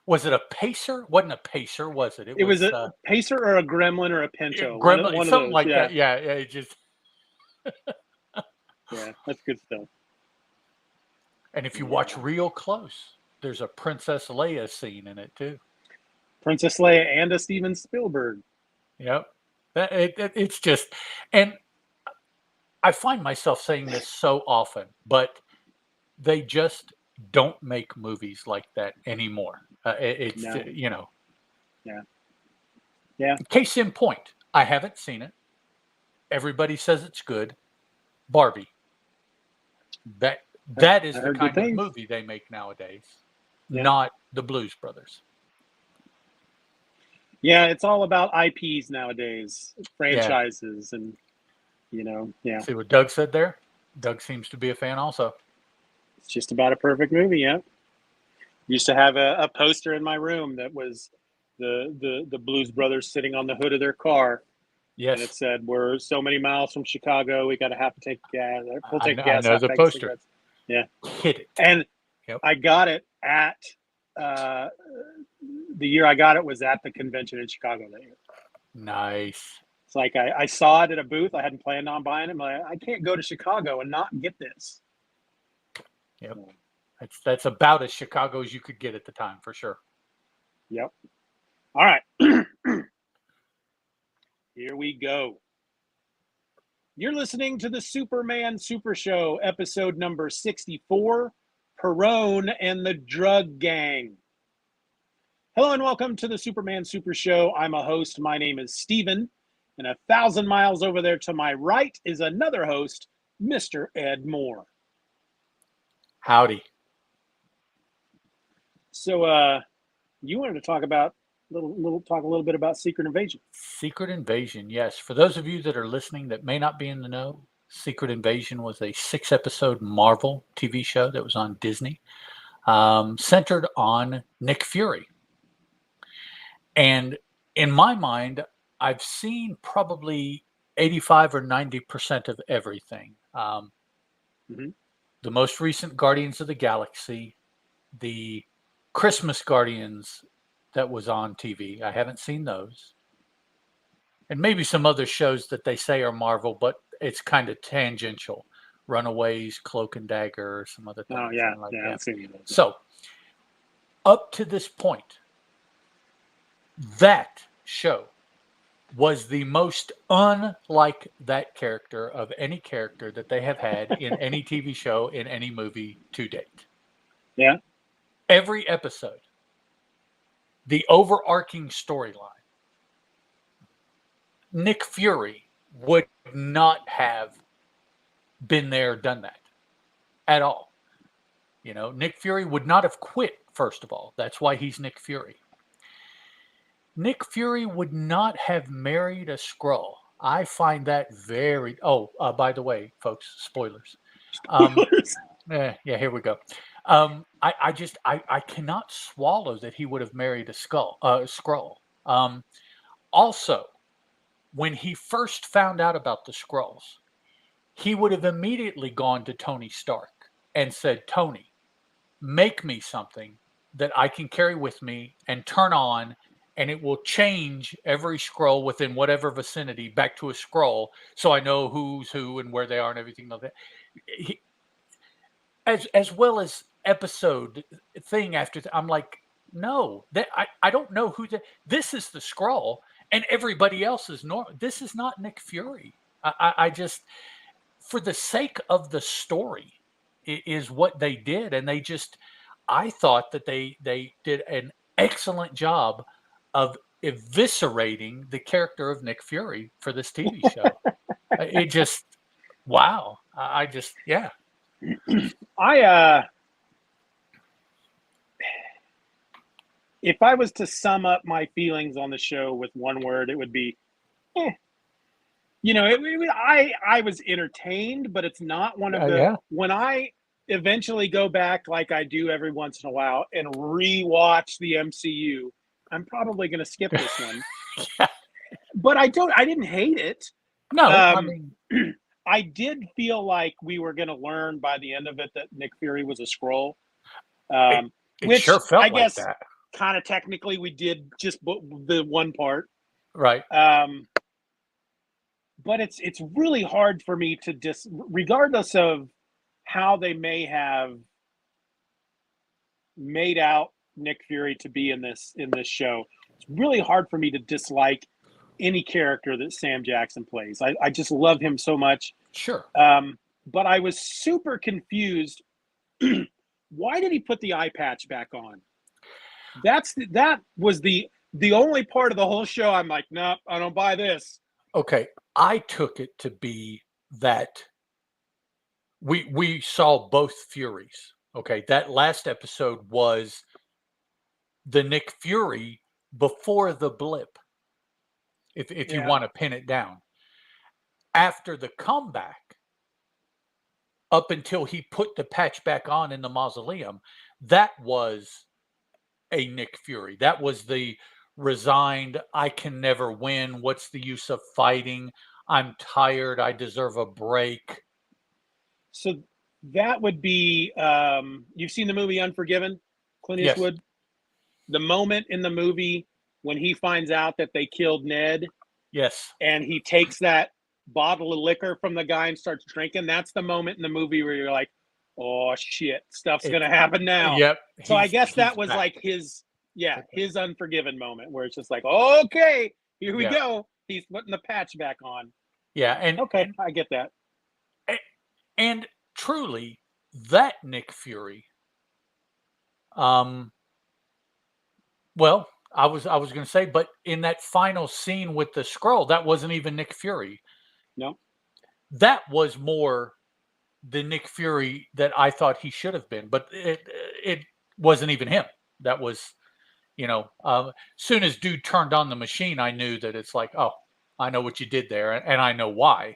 Was it a Pacer? Wasn't a Pacer, was it? It was a Pacer or a Gremlin or a Pinto. Gremlin, one something like that. Yeah. It just. Yeah, that's good stuff. And if you watch real close, there's a Princess Leia scene in it too. Princess Leia and a Steven Spielberg. Yep. It's just, and I find myself saying this so often, but they just don't make movies like that anymore. It's No. Yeah. Yeah. Case in point, I haven't seen it. Everybody says it's good. Barbie. That is I the heard good kind of things. movie they make nowadays, Yeah. not the Blues Brothers. Yeah, it's all about IPs nowadays, franchises, and yeah, See what Doug said there? Doug seems to be a fan also. it's just about a perfect movie. Yeah, used to have a poster in my room that was the Blues Brothers sitting on the hood of their car, and it Yes, said, "We're so many miles from Chicago. We got to have to take gas. We'll take I gas know out the back of poster. cigarettes." Yeah, Hit it. and Yep. I got it at the year I got it was at the convention in Chicago that year. Nice. It's like I saw it at a booth. I hadn't planned on buying it. I can't go to Chicago and not get this. Yep. That's about as Chicago as you could get at the time, for sure. Yep. All right. Here we go. You're listening to the Superman Super Show, episode number 64, Perone and the Drug Gang. Hello and welcome to the Superman Super Show. I'm a host. My name is Steeven. And 1,000 miles over there to my right is another host, Mr. Ed Moore. Howdy. So you wanted to talk about a little bit about Secret Invasion. Secret Invasion, yes. For those of you that are listening that may not be in the know, Secret Invasion was a 6-episode Marvel TV show that was on Disney, centered on Nick Fury. And in my mind, I've seen probably 85 or 90% of everything. Mhm. The most recent Guardians of the Galaxy, the Christmas Guardians that was on TV. I haven't seen those. And maybe some other shows that they say are Marvel, but it's kind of tangential. Runaways, Cloak and Dagger, or some other things. Oh, yeah. Like Yeah, that. I've seen those. So, up to this point, that show was the most unlike that character of any character that they have had in any TV show, in any movie to date. Yeah. Every episode, the overarching storyline, Nick Fury would not have been there, done that at all. Nick Fury would not have quit, first of all. That's why he's Nick Fury. Nick Fury would not have married a Skrull. I find that very... Oh, by the way, folks, spoilers. Yeah, here we go. I cannot swallow that he would have married a Skrull. Also, when he first found out about the Skrulls, he would have immediately gone to Tony Stark and said, Tony, make me something that I can carry with me and turn on, and it will change every Skrull within whatever vicinity back to a Skrull, so I know who's who and where they are and everything like that. As well as episode thing after I'm like, no, that I don't know who this is the Skrull, and everybody else is normal. This is not Nick Fury. I just, for the sake of the story, is what they did, and I thought that they did an excellent job of eviscerating the character of Nick Fury for this TV show. It just, wow. Yeah. If I was to sum up my feelings on the show with one word, it would be, I was entertained, but it's not one of the, when I eventually go back, like I do every once in a while, and rewatch the MCU, I'm probably going to skip this one. But I didn't hate it. No, I mean, I did feel like we were going to learn by the end of it that Nick Fury was a Skrull. It sure felt I guess like that. Kind of technically we did just the one part. Right. But it's really hard for me to regardless of how they may have made out Nick Fury to be in this show. It's really hard for me to dislike any character that Sam Jackson plays. I just love him so much. Sure. But I was super confused. Why did he put the eye patch back on? That was the only part of the whole show I'm like, nope, I don't buy this. Okay, I took it to be that we saw both Furies. Okay, that last episode was the Nick Fury before the blip, if you want to pin it down. After the comeback, up until he put the patch back on in the mausoleum, that was a Nick Fury. That was the resigned, I can never win. What's the use of fighting? I'm tired. I deserve a break. So that would be, you've seen the movie Unforgiven, Clint Yes. Eastwood? The moment in the movie when he finds out that they killed Ned. Yes. And he takes that bottle of liquor from the guy and starts drinking. That's the moment in the movie where you're like, oh shit, stuff's going to happen now. Yep. So I guess that was back. Like his Unforgiven moment where it's just like, okay, here we go. He's putting the patch back on. Yeah. And okay, I get that. And truly, that Nick Fury, well, I was going to say, but in that final scene with the Skrull, that wasn't even Nick Fury. No. That was more the Nick Fury that I thought he should have been, but it wasn't even him. That was, soon as dude turned on the machine, I knew that it's like, oh, I know what you did there, and I know why.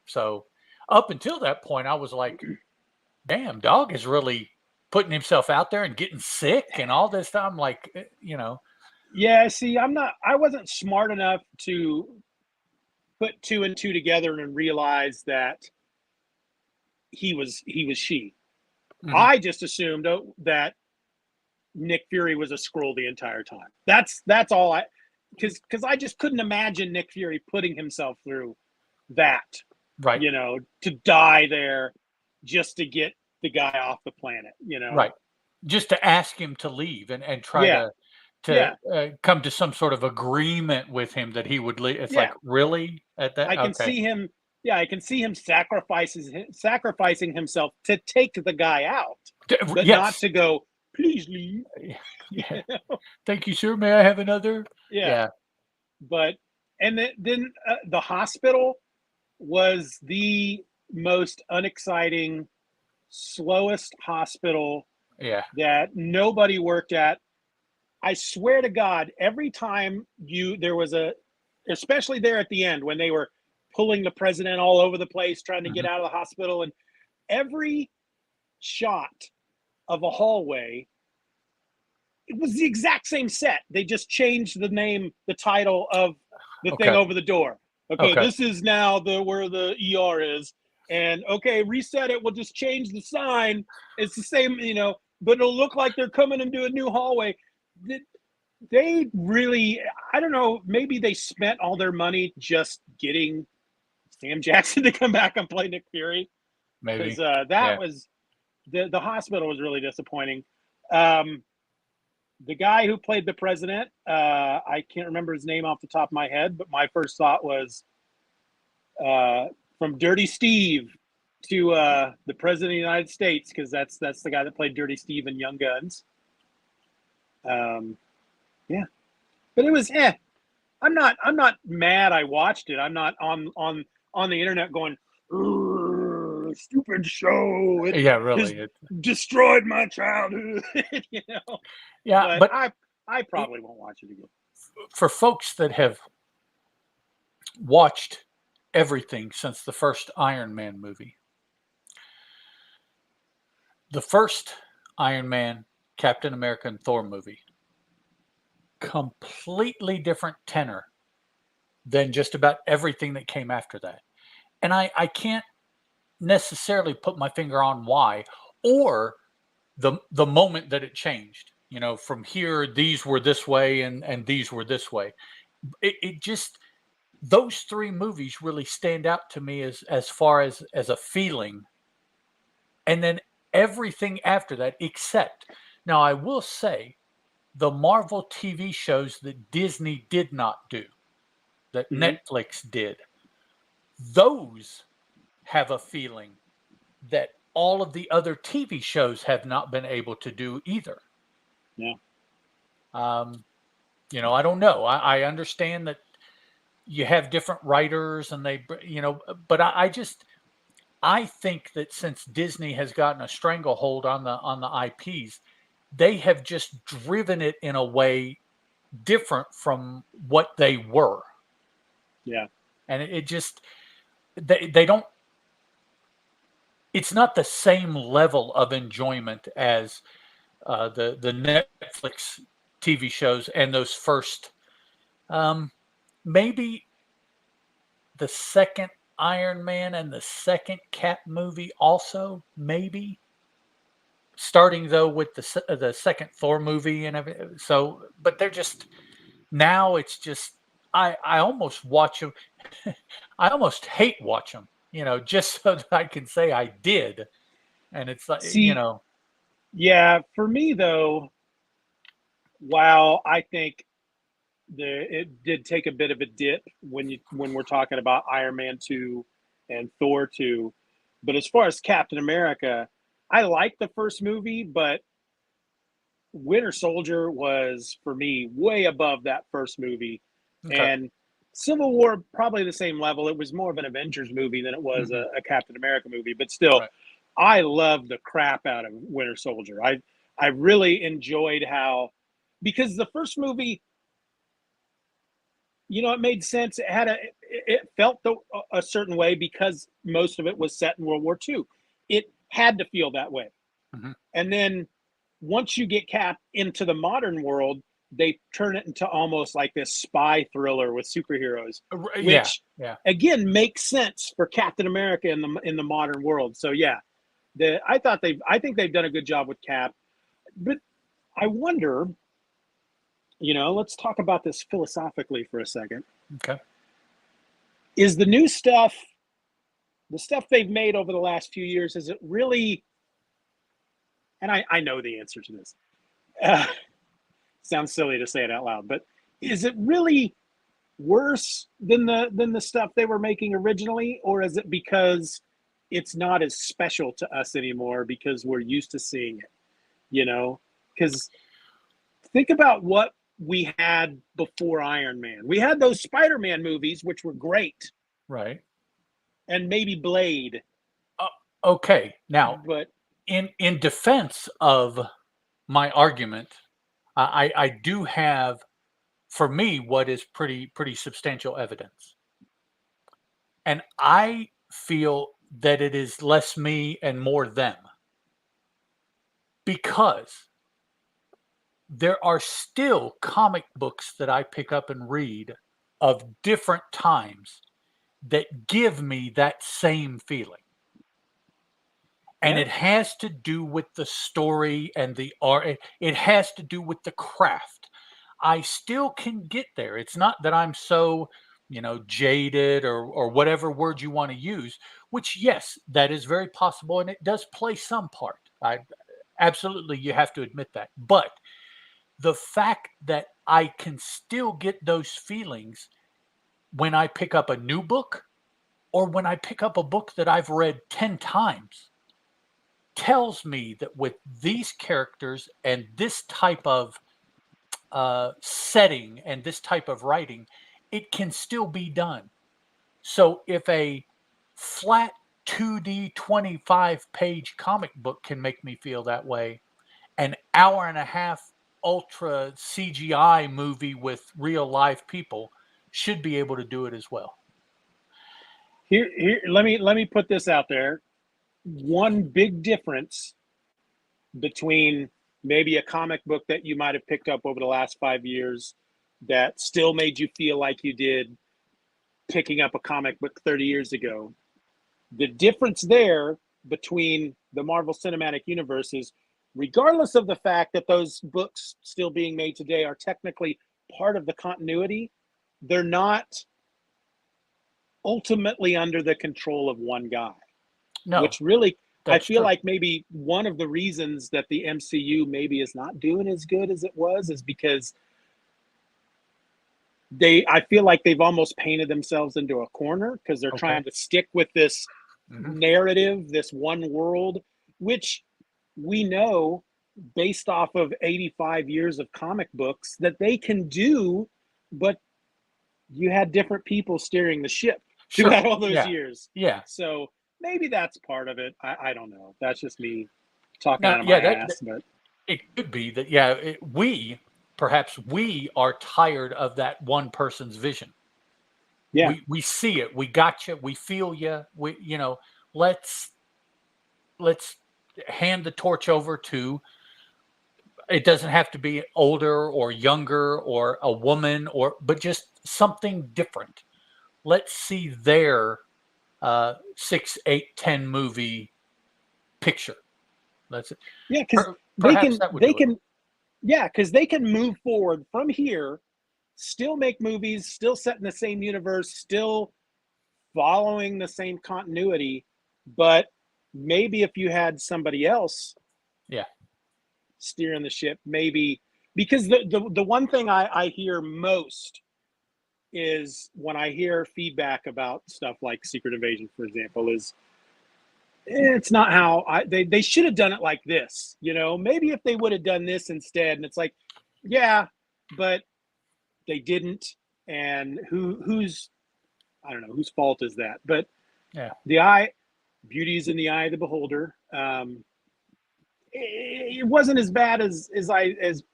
So up until that point, I was like, damn, dog is really putting himself out there and getting sick and all this stuff. I'm like, Yeah, see, I wasn't smart enough to put two and two together and realize that he was she. Mm-hmm. I just assumed that Nick Fury was a Skrull the entire time. That's all because I just couldn't imagine Nick Fury putting himself through that. Right. To die there just to get the guy off the planet, Right. Just to ask him to leave and try to come to some sort of agreement with him that he would leave. It's like, really? At that, I can see him. Yeah, I can see him sacrificing himself to take the guy out, but not to go, please leave. Yeah. Thank you, sir. May I have another? Yeah. But and then the hospital was the most unexciting, slowest hospital that nobody worked at. I swear to God, every time there was especially there at the end when they were pulling the president all over the place, trying to get out of the hospital, and every shot of a hallway, it was the exact same set. They just changed the title of the thing over the door. Okay, this is now where the ER is. And okay, reset it. We'll just change the sign. It's the same, but it'll look like they're coming into a new hallway. They really, I don't know, maybe they spent all their money just getting Sam Jackson to come back and play Nick Fury. Maybe. Because was, the hospital was really disappointing. The guy who played the president, I can't remember his name off the top of my head, but my first thought was from Dirty Steve to the president of the United States, because that's the guy that played Dirty Steve in Young Guns. But it was I'm not mad I watched it. I'm not on the internet going, stupid show. It destroyed my childhood. Yeah, but I probably won't watch it again. For folks that have watched everything since the first Iron Man movie, the first Iron Man, Captain America, and Thor movie, completely different tenor than just about everything that came after that. And I can't necessarily put my finger on why, or the moment that it changed. From here, these were this way and these were this way. It just, those three movies really stand out to me as far as a feeling. And then everything after that, except, now I will say, the Marvel TV shows that Disney did not do, that Netflix did, those have a feeling that all of the other TV shows have not been able to do either. Yeah. You know, I don't know. I understand that you have different writers and they, you know, but I think that since Disney has gotten a stranglehold on the IPs, they have just driven it in a way different from what they were. Yeah. And it just they don't. It's not the same level of enjoyment as the Netflix TV shows and those first, um, maybe the second Iron Man and the second Cap movie also, maybe. Starting though with the second Thor movie and everything. So, but they're just now. It's just I almost watch them. I almost hate watch them. You know, just so that I can say I did. And it's like, you See, know, yeah, for me though, while I think it did take a bit of a dip when we're talking about Iron Man 2 and Thor 2, but as far as Captain America, I liked the first movie, but Winter Soldier was for me way above that first movie, okay. and Civil War probably the same level. It was more of an Avengers movie than it was Hmm. a Captain America movie, but still, Right. I loved the crap out of Winter Soldier. I really enjoyed how, because the first movie, it made sense. It felt a certain way because most of it was set in World War II. It had to feel that way. Hmm. And then once you get Cap into the modern world, they turn it into almost like this spy thriller with superheroes, Yeah. which Yeah. again makes sense for Captain America in the modern world. So yeah, I think they've done a good job with Cap, but I wonder, let's talk about this philosophically for a second. Okay. Is the stuff they've made over the last few years, is it really, and I know the answer to this, uh, sounds silly to say it out loud, but is it really worse than the stuff they were making originally, or is it because it's not as special to us anymore because we're used to seeing it? Because think about what we had before Iron Man. We had those Spider-Man movies, which were great, Right. and maybe Blade, Uh, okay. Now, but in defense of my argument, I do have for me what is pretty substantial evidence, and I feel that it is less me and more them because there are still comic books that I pick up and read of different times that give me that same feeling. And yeah, it has to do with the story and the art. It has to do with the craft. I still can get there. It's not that I'm so, jaded or whatever word you want to use, which yes, that is very possible and it does play some part. I absolutely you have to admit that. But the fact that I can still get those feelings when I pick up a new book or when I pick up a book that I've read 10 times tells me that with these characters and this type of setting and this type of writing, it can still be done. So if a flat 2D 25-page comic book can make me feel that way, an hour and a half ultra CGI movie with real live people should be able to do it as well. here let me put this out there. One big difference between maybe a comic book that you might have picked up over the last 5 years that still made you feel like you did picking up a comic book 30 years ago. The difference there between the Marvel Cinematic Universe is, regardless of the fact that those books still being made today are technically part of the continuity, they're not ultimately under the control of one guy, No, which really, I that's feel true. like maybe one of the reasons that the MCU maybe is not doing as good as it was is because I feel like they've almost painted themselves into a corner because they're Okay. trying to stick with this Hmm. narrative, this one world, which we know based off of 85 years of comic books that they can do, but you had different people steering the ship Sure. throughout all those Yeah. years. Yeah. So maybe that's part of it. I don't know. That's just me talking Now, out of yeah, my ass. But it could be that, yeah, perhaps we are tired of that one person's vision. yeah, We see it, we got you, we feel you, let's hand the torch over to, it doesn't have to be older or younger or a woman, but just something different. Let's see their 6, 8, 10 movie picture. Let's yeah, because perhaps that would they do it. can, yeah, because they can move forward from here, still make movies, still set in the same universe, still following the same continuity. But maybe if you had somebody else Yeah. steering the ship, maybe, because the one thing I hear most is when I hear feedback about stuff like Secret Invasion, for example, is it's not how they should have done it like this. Maybe if they would have done this instead. And it's like, yeah, but they didn't. And who's I don't know whose fault is that. But Yeah. beauty's in the eye of the beholder. It wasn't as bad as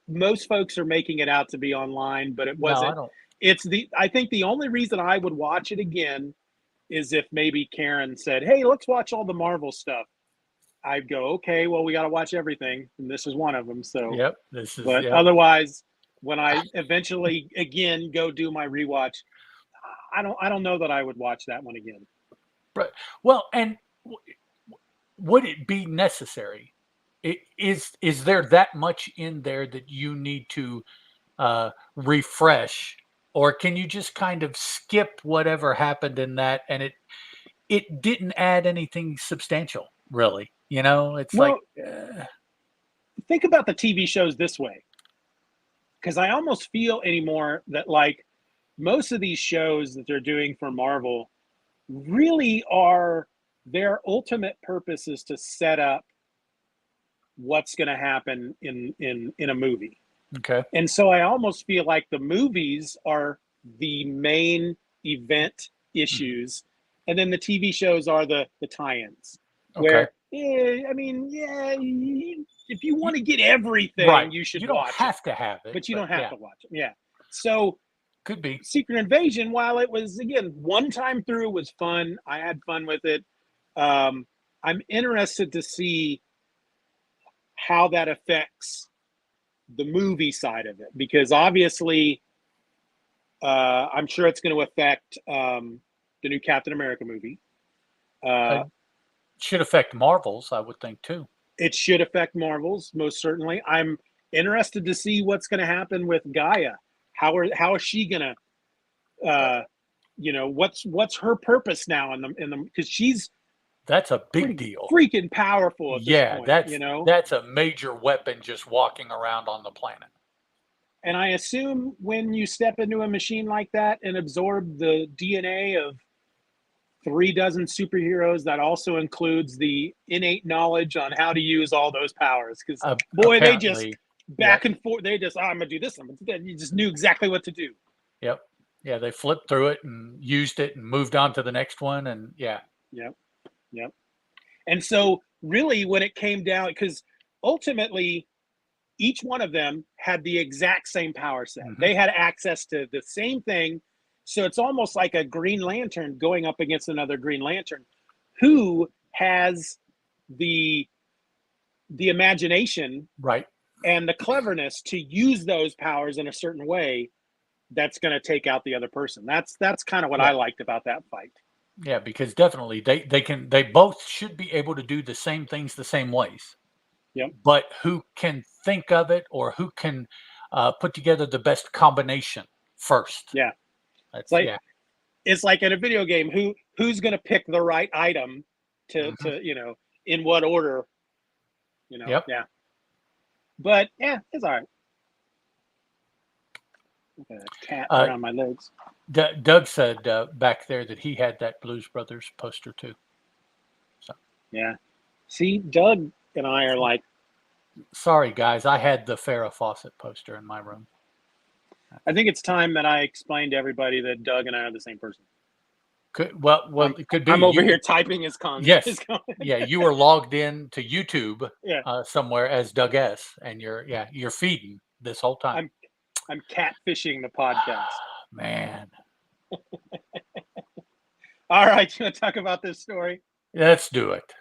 most folks are making it out to be online, but it No, I wasn't. don't. I think the only reason I would watch it again is if maybe Karen said, "Hey, let's watch all the Marvel stuff." I'd go, "Okay, well, we got to watch everything, and this is one of them." So, Yep. but otherwise, when I eventually again go do my rewatch, I don't know that I would watch that one again. Right. Well, and would it be necessary? Is there that much in there that you need to refresh, or can you just kind of skip whatever happened in that, and it didn't add anything substantial, really? It's like, Well, think about the TV shows this way, because I almost feel anymore that like most of these shows that they're doing for Marvel really are their ultimate purpose is to set up what's going to happen in a movie. okay, And so I almost feel like the movies are the main event issues, and then the TV shows are the tie-ins. okay, Where, I mean, yeah, if you want to get everything, right. you should You don't watch them, have to have it, but you but don't have yeah, to watch them. Yeah. So could be. Secret Invasion, while it was again one time through was fun, I had fun with it. I'm interested to see how that affects the movie side of it, because obviously I'm sure it's going to affect the new Captain America movie. It should affect Marvels, I would think too. It should affect Marvels, most certainly. I'm interested to see what's going to happen with Gaia. How is she going to what's her purpose now in the because she's That's a big pretty deal. freaking powerful at this Yeah, point, that's a major weapon just walking around on the planet. And I assume when you step into a machine like that and absorb the DNA of 3 dozen superheroes, that also includes the innate knowledge on how to use all those powers. Because boy, they just back and forth. They just, I'm gonna do this. I'm gonna do that. You just knew exactly what to do. Yep. Yeah, they flipped through it and used it and moved on to the next one, and yeah. Yep. And so, really, when it came down, because ultimately, each one of them had the exact same power set. Mhm. They had access to the same thing. So it's almost like a Green Lantern going up against another Green Lantern who has the imagination, right, and the cleverness to use those powers in a certain way that's going to take out the other person. That's kind of what I liked about that fight. Yeah, because definitely they both should be able to do the same things the same ways. Yep. But who can think of it, or who can put together the best combination first? Yeah. That's It's like in a video game, who's going to pick the right item to in what order, Yep. Yeah. But yeah, it's all right. A cat around my legs. Doug said back there that he had that Blues Brothers poster too. So yeah, see, Doug and I are like Sorry, guys. I had the Farrah Fawcett poster in my room. I think it's time that I explain to everybody that Doug and I are the same person. It could be. I'm over here typing his comment. Yes. Yeah, you were logged in to YouTube Yeah. somewhere as Doug S. And you're feeding this whole time. I'm catfishing the podcast. Man. All right, you want to talk about this story? Let's do it.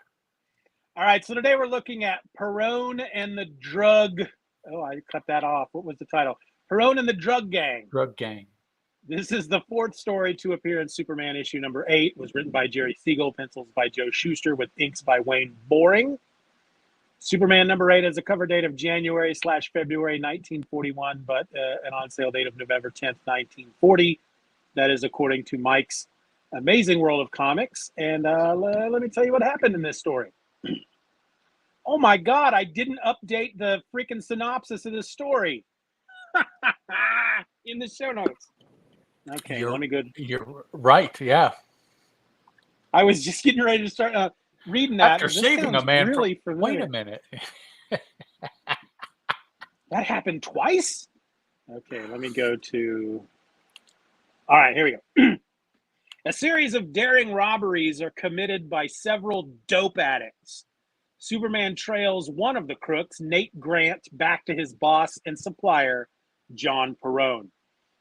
All right, so today we're looking at Perone and the Drug. Oh, I cut that off. What was the title? Perone and the Drug Gang. Drug Gang. This is the fourth story to appear in Superman issue number 8. It was written by Jerry Siegel, pencils by Joe Shuster, with inks by Wayne Boring. Superman number 8 has a cover date of January/February 1941, but an on sale date of November 10th, 1940. That is according to Mike's Amazing World of Comics. And let me tell you what happened in this story. Oh my God, I didn't update the freaking synopsis of this story in the show notes. Okay, let me go. You're right, yeah. I was just getting ready to start reading that. After saving a man really from, wait a minute. That happened twice? Okay, let me go to... All right, here we go. A series of daring robberies are committed by several dope addicts. Superman trails one of the crooks, Nate Grant, back to his boss and supplier, John Perone.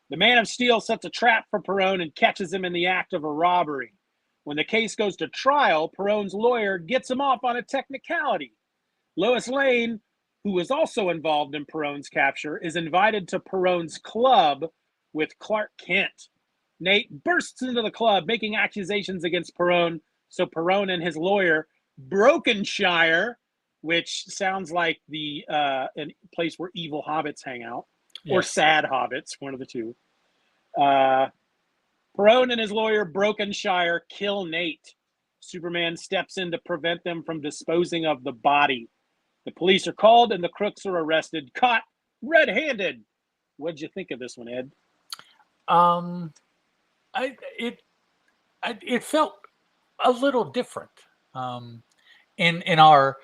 The Man of Steel sets a trap for Perone and catches him in the act of a robbery. When the case goes to trial, Perone's lawyer gets him off on a technicality. Lois Lane, who was also involved in Perone's capture, is invited to Perone's club with Clark Kent. Nate bursts into the club, making accusations against Perone, so Perone and his lawyer, Brokenshire, which sounds like the place where evil hobbits hang out, yes, or sad hobbits, one of the two. Perone and his lawyer, Brokenshire, kill Nate. Superman steps in to prevent them from disposing of the body. The police are called and the crooks are arrested, caught red-handed. What'd you think of this one, Ed? It felt a little different. In our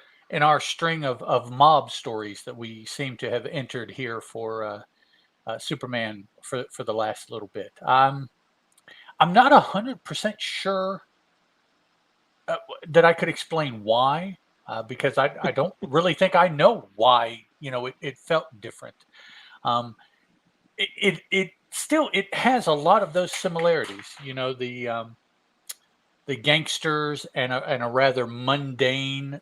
string of mob stories that we seem to have entered here for Superman for the last little bit. I'm not 100% sure that I could explain why, because I don't really think I know why. It felt different. It still has a lot of those similarities. The gangsters and a rather mundane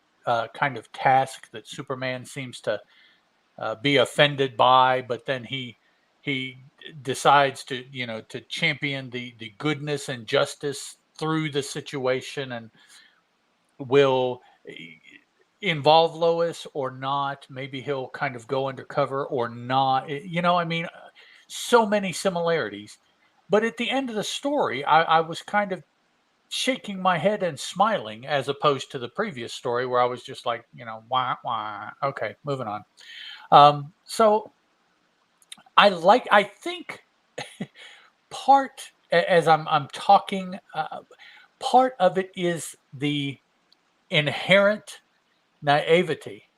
kind of task that Superman seems to be offended by, but then he decides to champion the goodness and justice through the situation, and will involve Lois or not. Maybe he'll kind of go undercover or not. So many similarities. But at the end of the story, I was kind of shaking my head and smiling, as opposed to the previous story where I was just like, wah. Okay, moving on. So I think part, as I'm talking, part of it is the inherent naivety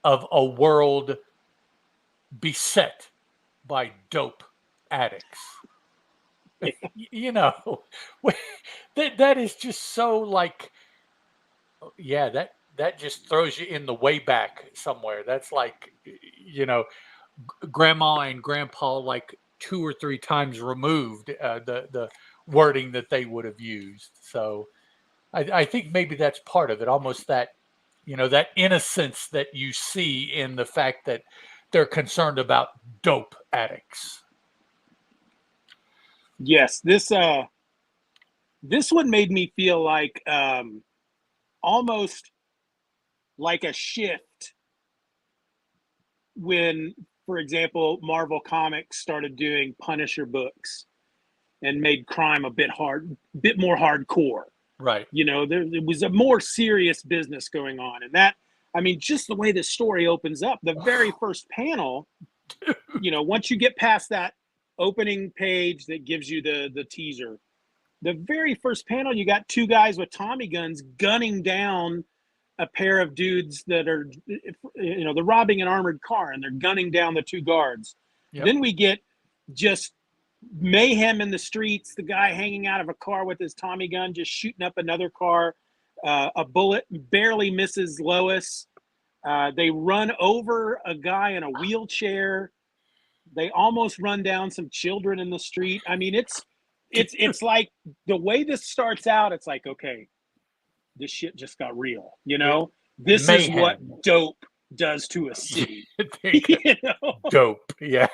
of a world beset by dope addicts. That is just so like, yeah, that just throws you in the way back somewhere. That's like, grandma and grandpa like 2 or 3 times removed, the wording that they would have used. So I think maybe that's part of it, almost that, that innocence that you see in the fact that they're concerned about dope addicts. Yes, this one made me feel like almost like a shift when, for example, Marvel Comics started doing Punisher books and made crime a bit more hardcore. Right. There was a more serious business going on, and that, just the way the story opens up, the very first panel, once you get past that opening page that gives you the teaser, the very first panel, you got 2 guys with Tommy guns gunning down a pair of dudes that are, they're robbing an armored car and they're gunning down the two guards. Yep. Then we get just mayhem in the streets. The guy hanging out of a car with his Tommy gun, just shooting up another car. A bullet barely misses Lois. They run over a guy in a wheelchair. They almost run down some children in the street. I mean, it's like the way this starts out. It's like, okay, this shit just got real. This Mayhem. is what dope does to a city. Dope, yeah.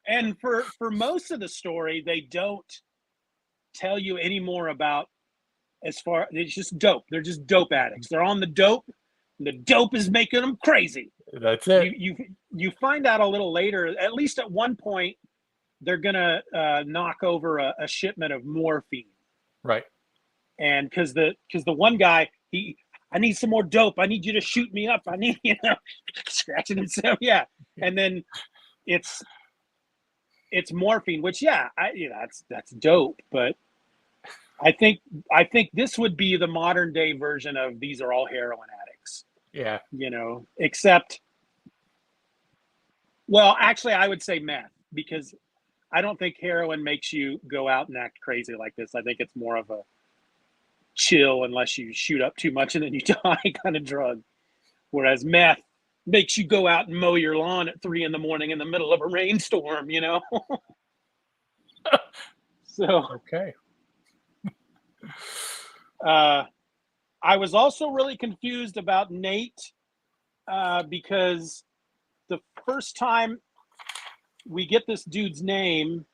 And for most of the story, they don't tell you any more about it's just dope. They're just dope addicts. They're on the dope. And the dope is making them crazy. That's it. You find out a little later, at least at one point, they're gonna knock over a shipment of morphine. Right. And because the one guy, I need some more dope. I need you to shoot me up. I need, scratching himself. Yeah. And then it's morphine, which that's dope. But I think this would be the modern day version of these are all heroin addicts. Yeah. Except, well, actually I would say meth, because I don't think heroin makes you go out and act crazy like this. I think it's more of a chill unless you shoot up too much and then you die kind of drug. Whereas meth makes you go out and mow your lawn at 3 a.m. in the middle of a rainstorm, So okay. I was also really confused about Nate because the first time we get this dude's name,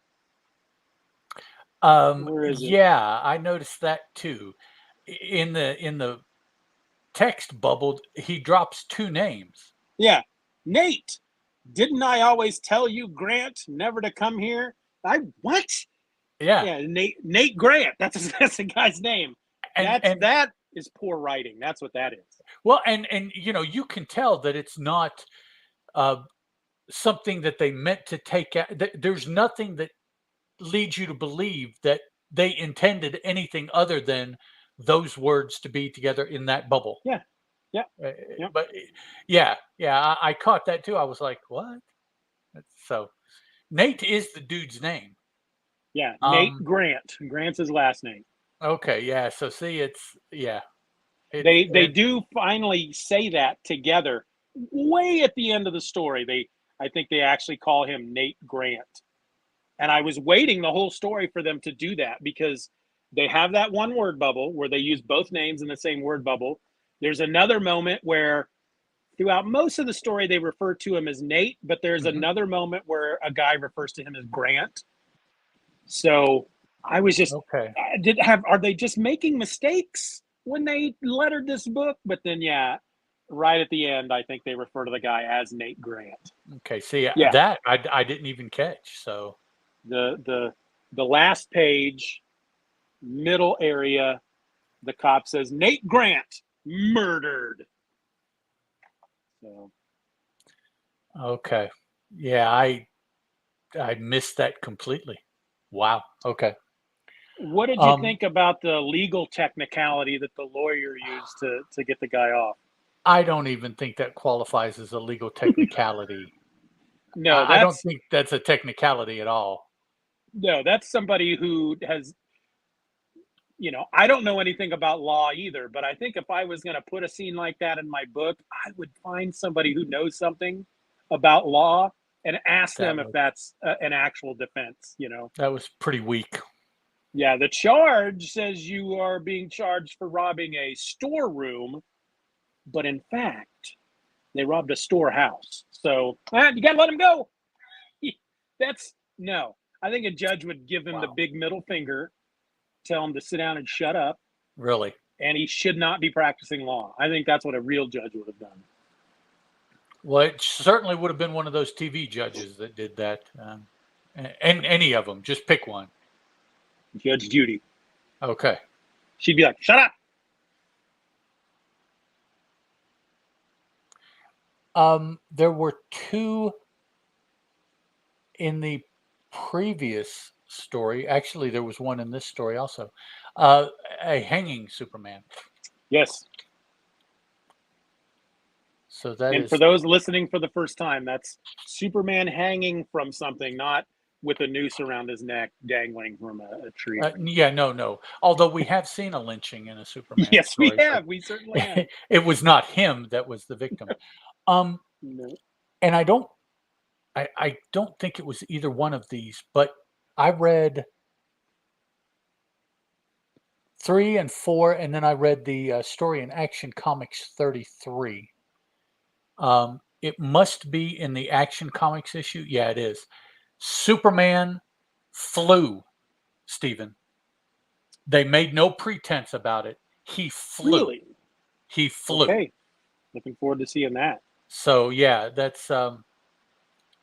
where is it? Yeah, I noticed that too. In the text bubble, he drops 2 names. Yeah, Nate. Didn't I always tell you, Grant, never to come here? What? Yeah, Nate Grant. That's the guy's name. And that is poor writing. That's what that is. Well, and you can tell that it's not something that they meant to take out. There's nothing that leads you to believe that they intended anything other than those words to be together in that bubble. Yeah. But I caught that too. I was like, what? So Nate is the dude's name. Yeah, Nate Grant. Grant's his last name. Okay, yeah. So see, they do finally say that together way at the end of the story. I think they actually call him Nate Grant. And I was waiting the whole story for them to do that, because they have that one word bubble where they use both names in the same word bubble. There's another moment where throughout most of the story, they refer to him as Nate, but there's another moment where a guy refers to him as Grant. So I was just, okay. Are they just making mistakes when they lettered this book? But then, right at the end, I think they refer to the guy as Nate Grant. Okay. See, that I didn't even catch. So the last page, middle area, the cop says Nate Grant murdered. So. Okay. Yeah, I missed that completely. Wow. Okay. What did you think about the legal technicality that the lawyer used to get the guy off? I don't even think that qualifies as a legal technicality. No, I don't think that's a technicality at all. No, that's somebody who has, I don't know anything about law either, but I think if I was going to put a scene like that in my book, I would find somebody who knows something about law and ask them if that's an actual defense, That was pretty weak. Yeah, the charge says you are being charged for robbing a storeroom, but in fact, they robbed a storehouse. So you got to let him go. No. I think a judge would give him the big middle finger, tell him to sit down and shut up. Really? And he should not be practicing law. I think that's what a real judge would have done. Well, it certainly would have been one of those TV judges that did that. And any of them, just pick one. Judge Judy. Okay. She'd be like, shut up. There were 2 in the previous story. Actually, there was one in this story also. A hanging Superman. Yes. So that And is, for those listening for the first time, that's Superman hanging from something, not with a noose around his neck dangling from a tree. yeah, no. Although we have seen a lynching in a Superman Yes, we story, but have. We certainly have. it was not him that was the victim. Um, No. and I don't think it was either one of these, but I read 3 and 4, and then I read the story in Action Comics 33. It must be in the Action Comics issue. Yeah, it is. Superman flew, Stephen. They made no pretense about it. He flew. Really? He flew. Okay. Looking forward to seeing that. So yeah,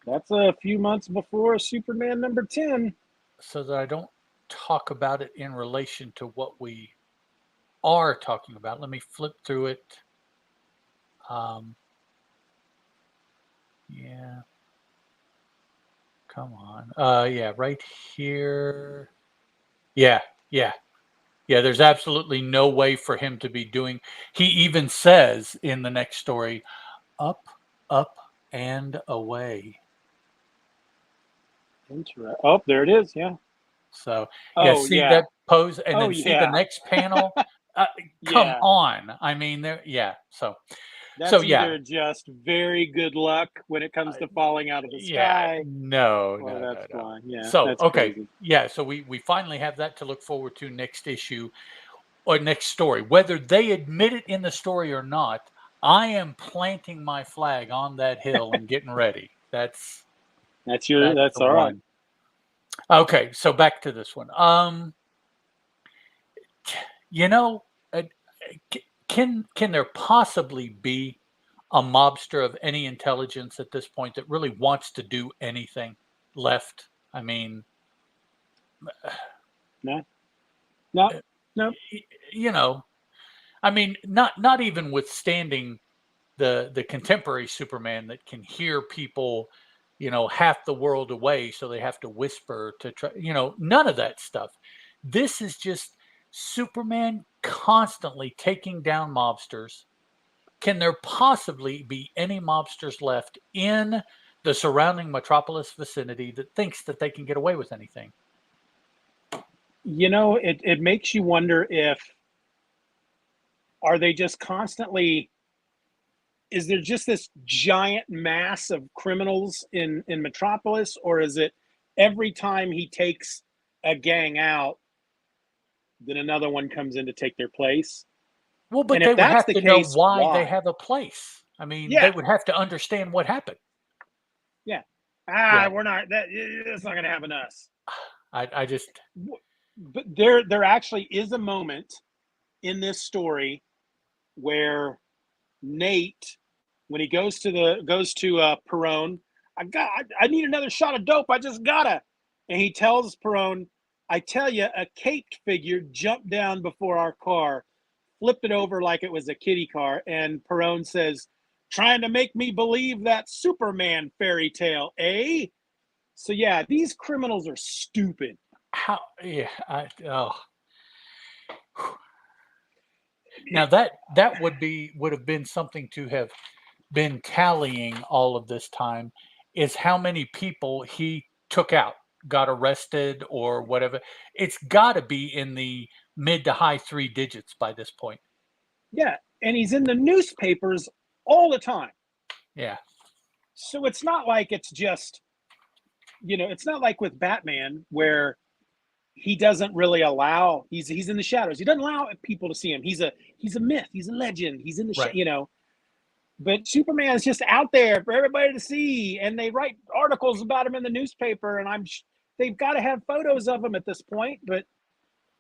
That's a few months before Superman number 10. so that I don't talk about it in relation to what we are talking about. Let me flip through it. Um, yeah, come on. Yeah, right here. Yeah, yeah, yeah. There's absolutely no way for him to be doing. He even says in the next story, "Up, up, and away." Oh, there it is. Yeah. So yeah, Oh, see yeah. that pose, and Oh, then see the yeah. next panel. Come Yeah. on, I mean, there. Yeah, so That's yeah, either just very good luck when it comes to falling out of the yeah, sky, no, or no, no, that's no. flying. Yeah, So that's okay, crazy. yeah, so we finally have that to look forward to next issue or next story. Whether they admit it in the story or not, I am planting my flag on that hill and getting ready. That's That's the all right. one. Okay, so back to this one. You know, uh, can there possibly be a mobster of any intelligence at this point that really wants to do anything left? I mean, No, no, uh, no. you know, I mean, not even withstanding the contemporary Superman that can hear people, half the world away, so they have to whisper to try. None of that stuff. This is just Superman constantly taking down mobsters. Can there possibly be any mobsters left in the surrounding metropolis vicinity that thinks that they can get away with anything? It makes you wonder if are they just constantly is there just this giant mass of criminals in Metropolis, or is it every time he takes a gang out, then another one comes in to take their place? Well, And but they if would that's have the to know case, why they why? have a place. I mean, they Yeah, would have to understand what happened. yeah. Yeah, We're not that. It's not going to happen to us. I just But there actually is a moment in this story where Nate, when he goes to Perone, I need another shot of dope. I just gotta, and he tells Perone, I tell you, a caped figure jumped down before our car, flipped it over like it was a kiddie car, and Perone says, trying to make me believe that Superman fairy tale, eh? So yeah, these criminals are stupid. how yeah, oh. Now that would have been something to have been tallying all of this time is how many people he took out, got arrested or whatever. It's got to be in the mid to high 3 digits by this point. Yeah, and he's in the newspapers all the time. Yeah. So it's not like it's just, it's not like with Batman where he doesn't really allow he's in the shadows. He doesn't allow people to see him. He's a myth. He's a legend. He's in Right. But Superman is just out there for everybody to see, and they write articles about him in the newspaper, and they've got to have photos of him at this point. But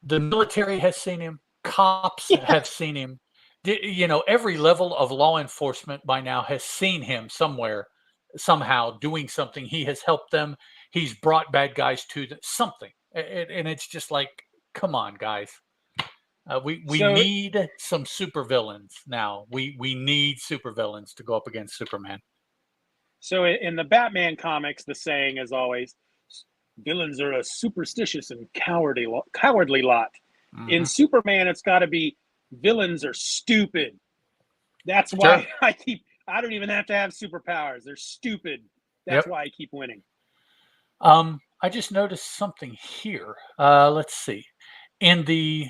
The military has seen him, cops yeah, have seen him. Every level of law enforcement by now has seen him somewhere, somehow doing something. He has helped them. He's brought bad guys to something. And it's just like, come on, guys. We so need some supervillains now. We need supervillains to go up against Superman. so in the Batman comics, the saying is always, villains are a superstitious and cowardly lot. In Hmm. Superman, it's got to be villains are stupid. That's Sure. why I don't even have to have superpowers. They're stupid. That's Yep. why I keep winning. I just noticed something here. Let's see. In the,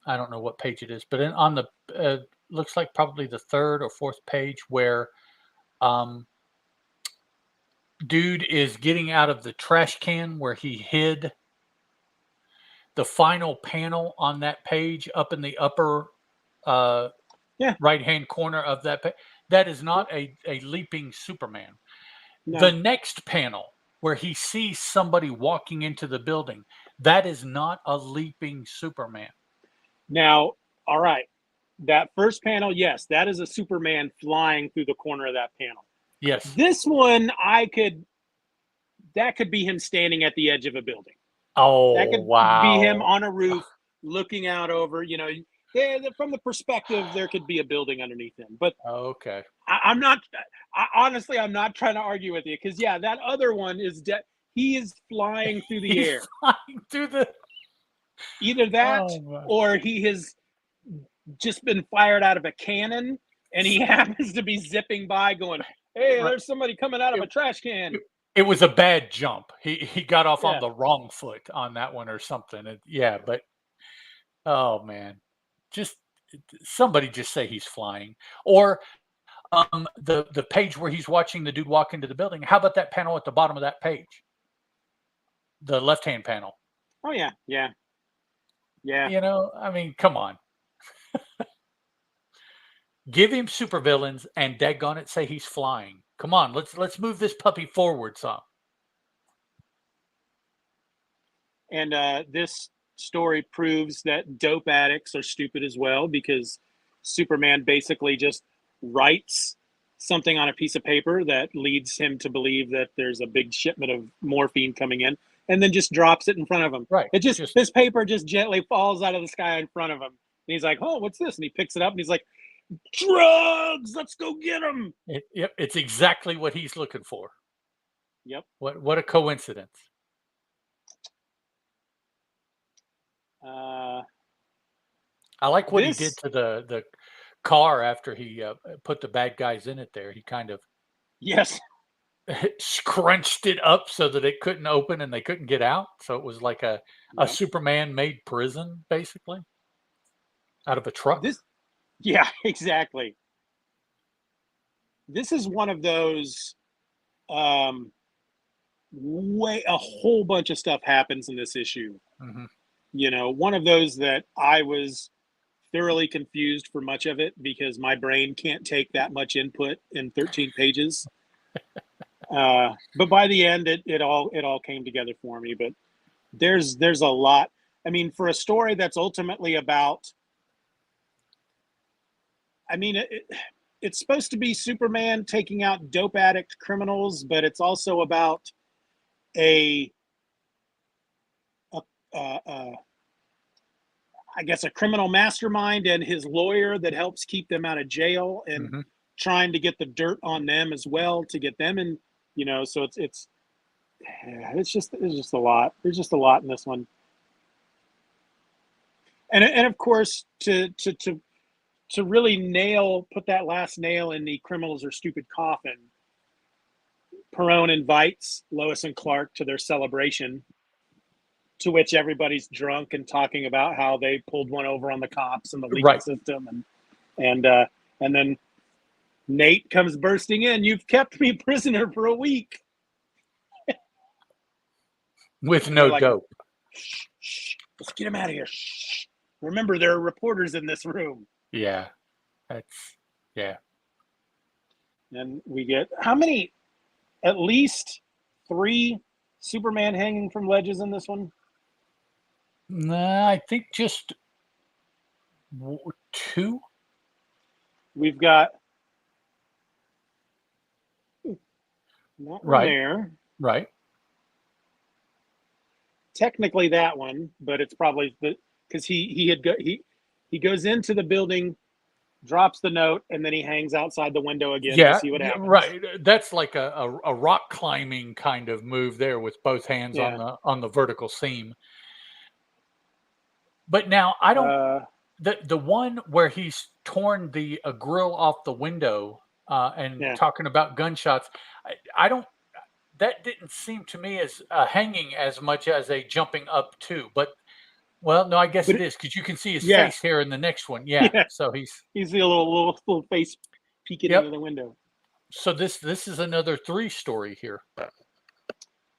I don't know what page it is, but on the, looks like probably the third or fourth page where dude is getting out of the trash can where he hid. The final panel on that page up in the upper right-hand corner of that page, that is not a leaping Superman. No. The next panel where he sees somebody walking into the building, that is not a leaping Superman. Now, all right. That first panel, yes, that is a Superman flying through the corner of that panel. Yes. This one, that could be him standing at the edge of a building. Oh, that could wow. be him on a roof looking out over, from the perspective, there could be a building underneath him. But okay. Honestly, I'm not trying to argue with you because, yeah, that other one is he is flying through the air. Flying through the... Either that or he has just been fired out of a cannon and he happens to be zipping by going, hey, there's somebody coming out of a trash can. It was a bad jump. He got off on the wrong foot on that one or something. But oh man, just somebody just say he's flying. Or the page where he's watching the dude walk into the building. How about that panel at the bottom of that page? The left-hand panel. Oh yeah. I mean, come on. Give him supervillains and daggone it, say he's flying. Come on, let's move this puppy forward some. And this story proves that dope addicts are stupid as well, because Superman basically just writes something on a piece of paper that leads him to believe that there's a big shipment of morphine coming in, and then just drops it in front of him. Right. This paper just gently falls out of the sky in front of him. And he's like, oh, what's this? And he picks it up and he's like, drugs, let's go get them. Yep, it's exactly what he's looking for. Yep. What a coincidence. I like what he did to the car after he put the bad guys in it there. He kind of scrunched it up so that it couldn't open and they couldn't get out. So it was like a Superman-made prison, basically, out of a truck. Yeah, exactly. This is one of those a whole bunch of stuff happens in this issue. Mm-hmm. One of those that I was thoroughly confused for much of it because my brain can't take that much input in 13 pages. But by the end, it all came together for me. But there's a lot. I mean, for a story that's ultimately about, it's supposed to be Superman taking out dope addict criminals, but it's also about a criminal mastermind and his lawyer that helps keep them out of jail and trying to get the dirt on them as well to get them in, so it's just a lot. There's just a lot in this one. And of course to really put that last nail in the criminals are stupid coffin, Perone invites Lois and Clark to their celebration, to which everybody's drunk and talking about how they pulled one over on the cops and the legal system, and then Nate comes bursting in. You've kept me prisoner for a week with no dope. Shh, let's get him out of here. Shh. Remember, there are reporters in this room. Yeah, And we get how many? At least 3 Superman hanging from ledges in this one. Nah, I think just 2. We've got not there. Right. Technically that one, but it's probably because he goes into the building, drops the note, and then he hangs outside the window again to see what happens. Right. That's like a rock climbing kind of move there with both hands on the vertical seam. But now I don't the one where he's torn the grill off the window and Yeah. talking about gunshots. I don't. That didn't seem to me as hanging as much as a jumping up too. But well, no, I guess But it is because you can see his yeah. face here in the next one. Yeah, Yeah. so he's You see a little face peeking yep. into the window. So this is another 3 story here.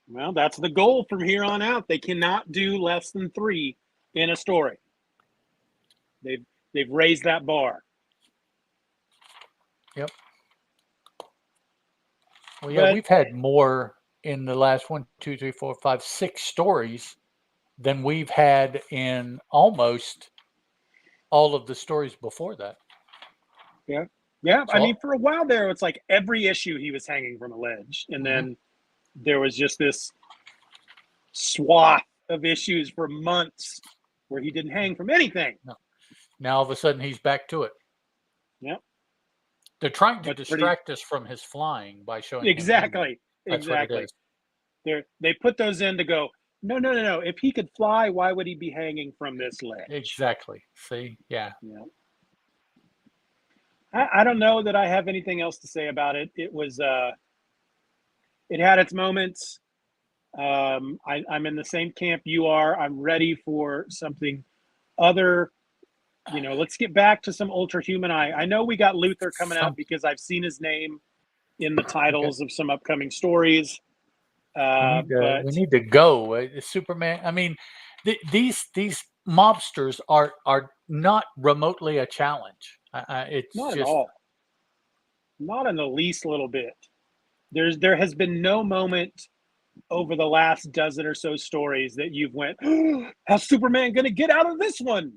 Well, that's the goal from here on out. They cannot do less than 3 in a story. They've raised that bar. Yep. Well, yeah, But we've had more in the last 1, 2, 3, 4, 5, 6 stories than we've had in almost all of the stories before that. yeah. I So mean, for a while there, it's like every issue he was hanging from a ledge, and then there was just this swath of issues for months where he didn't hang from anything. no. Now all of a sudden he's back to it. Yep. They're trying to But distract us from his flying by showing him hanging. exactly. That's what it is. They put those in to go, no. If he could fly, why would he be hanging from this ledge? Exactly. See? Yeah. Yeah. I don't know that I have anything else to say about it. It was it had its moments. I'm in the same camp you are. I'm ready for something other. Let's get back to some Ultra Human. I know we got Luther coming out because I've seen his name in the titles of some upcoming stories. We need to go. Superman. I mean, these mobsters are not remotely a challenge. It's not just at all. Not in the least little bit. There has been no moment over the last dozen or so stories that you've went, oh, how's Superman going to get out of this one?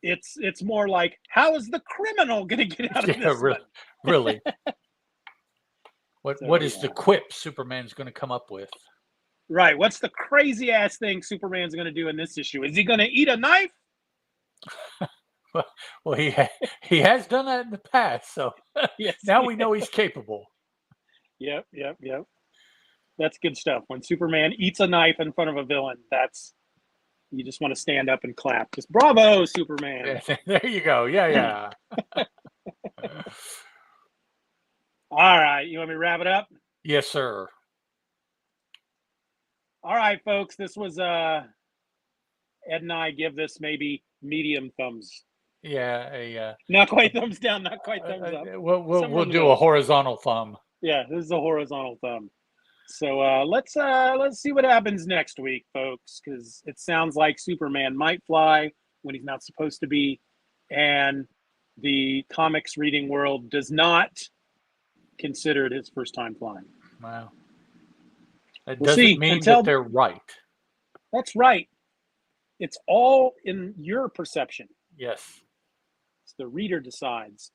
It's more like, how is the criminal going to get out of this one? Really. What is the quip Superman's going to come up with? Right. What's the crazy ass thing Superman's going to do in this issue? Is he going to eat a knife? Well, he has done that in the past, so yes, now we know he's capable. Yep. That's good stuff. When Superman eats a knife in front of a villain, you just want to stand up and clap. Just bravo, Superman. There you go. Yeah. All right. You want me to wrap it up? Yes, sir. All right, folks. This was Ed and I give this maybe medium thumbs. Yeah, not quite thumbs down, not quite thumbs up. We'll do a horizontal thumb. Yeah, this is a horizontal thumb. So let's see what happens next week, folks, because it sounds like Superman might fly when he's not supposed to be, and the comics reading world does not consider it his first time flying. Wow. It doesn't mean that they're right. That's right. It's all in your perception. Yes. It's the reader decides.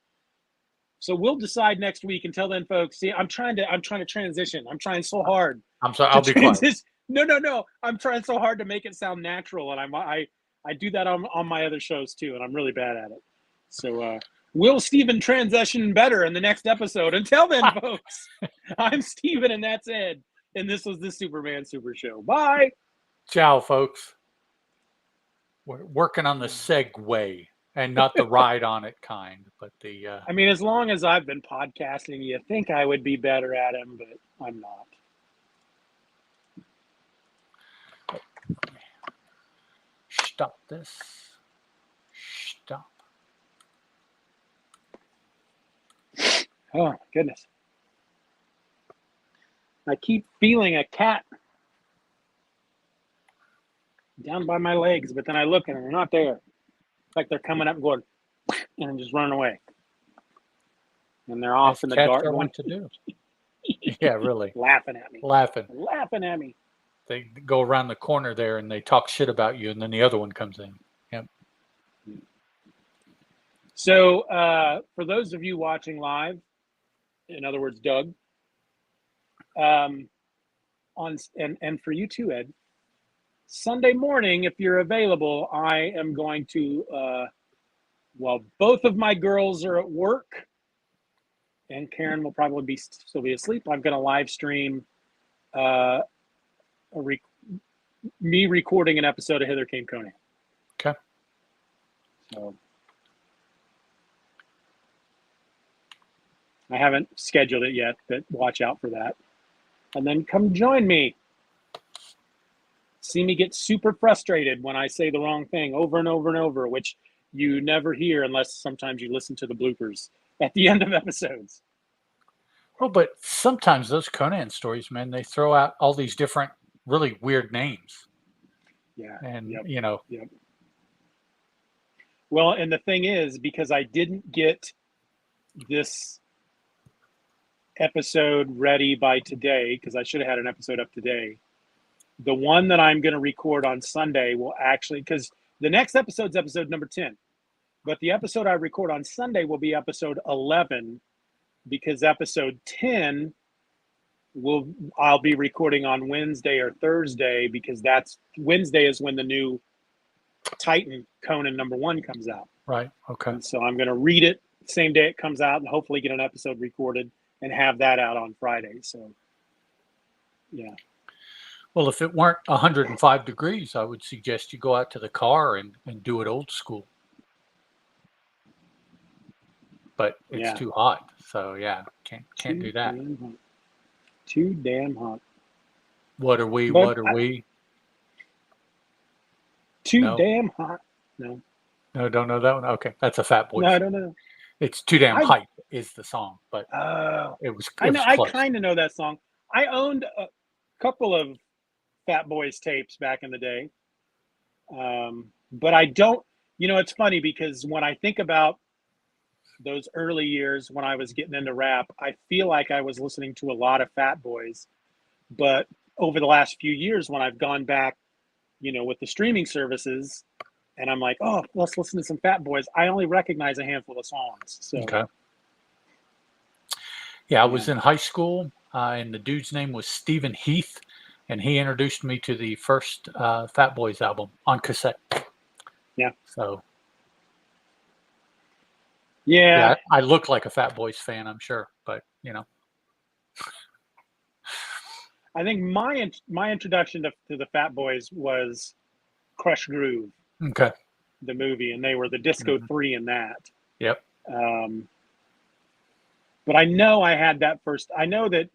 So we'll decide next week. Until then, folks, see, I'm trying to transition. I'm trying so hard. I'm sorry. I'll be quiet. No. I'm trying so hard to make it sound natural, and I do that on my other shows too, and I'm really bad at it. So will Steeven transition better in the next episode? Until then, folks, I'm Steeven, and that's Ed, and this was the Superman Super Show. Bye. Ciao, folks. We're working on the segue. And not the ride on it kind, but the... I mean, as long as I've been podcasting, you think I would be better at him, but I'm not. Stop this. Stop. Oh, goodness. I keep feeling a cat down by my legs, but then I look and they're not there. Like they're coming up and going and just running away, and they're off in the dark. Cats are what to do. Yeah, really. Laughing at me. They go around the corner there and they talk shit about you, and then the other one comes in. Yep. So for those of you watching live, in other words, Doug, and for you too, Ed, Sunday morning, if you're available, I am going to, both of my girls are at work, and Karen will probably still be asleep. I'm going to live stream me recording an episode of Hither Came Conan. Okay. So I haven't scheduled it yet, but watch out for that. And then come join me. See me get super frustrated when I say the wrong thing over and over and over, which you never hear unless sometimes you listen to the bloopers at the end of episodes. Well, but sometimes those Conan stories, man, they throw out all these different, really weird names. Yeah. And, Yep. Well, and the thing is, because I didn't get this episode ready by today, because I should have had an episode up today, the one that I'm going to record on Sunday will actually, because the next episode's episode number 10, but the episode I record on Sunday will be episode 11, because episode 10 I'll be recording on Wednesday or Thursday, because that's Wednesday is when the new Titan Conan #1 comes out. Right. Okay. And so I'm going to read it the same day it comes out and hopefully get an episode recorded and have that out on Friday. So, yeah. Well, if it weren't 105 degrees, I would suggest you go out to the car and do it old school. But it's too hot. So, yeah, can't do that. Too damn hot. What are we? What are we? Too damn hot. No, don't know that one. Okay, that's a Fat Boy. No, I don't know. It's Too Damn Hype is the song, but it was. I know. I kind of know that song. I owned a couple of Fat Boys tapes back in the day, but I don't. You know, it's funny because when I think about those early years when I was getting into rap, I feel like I was listening to a lot of Fat Boys, but over the last few years, when I've gone back, you know, with the streaming services, and I'm like, oh, let's listen to some Fat Boys, I only recognize a handful of songs. So, okay. Yeah, I was in high school, and the dude's name was Stephen Heath, and he introduced me to the first Fat Boys album on cassette. Yeah. So. Yeah, I look like a Fat Boys fan, I'm sure, but you know. I think my introduction to the Fat Boys was Crush Groove. Okay. The movie, and they were the Disco 3 in that. Yep. But I know I had that first. I know that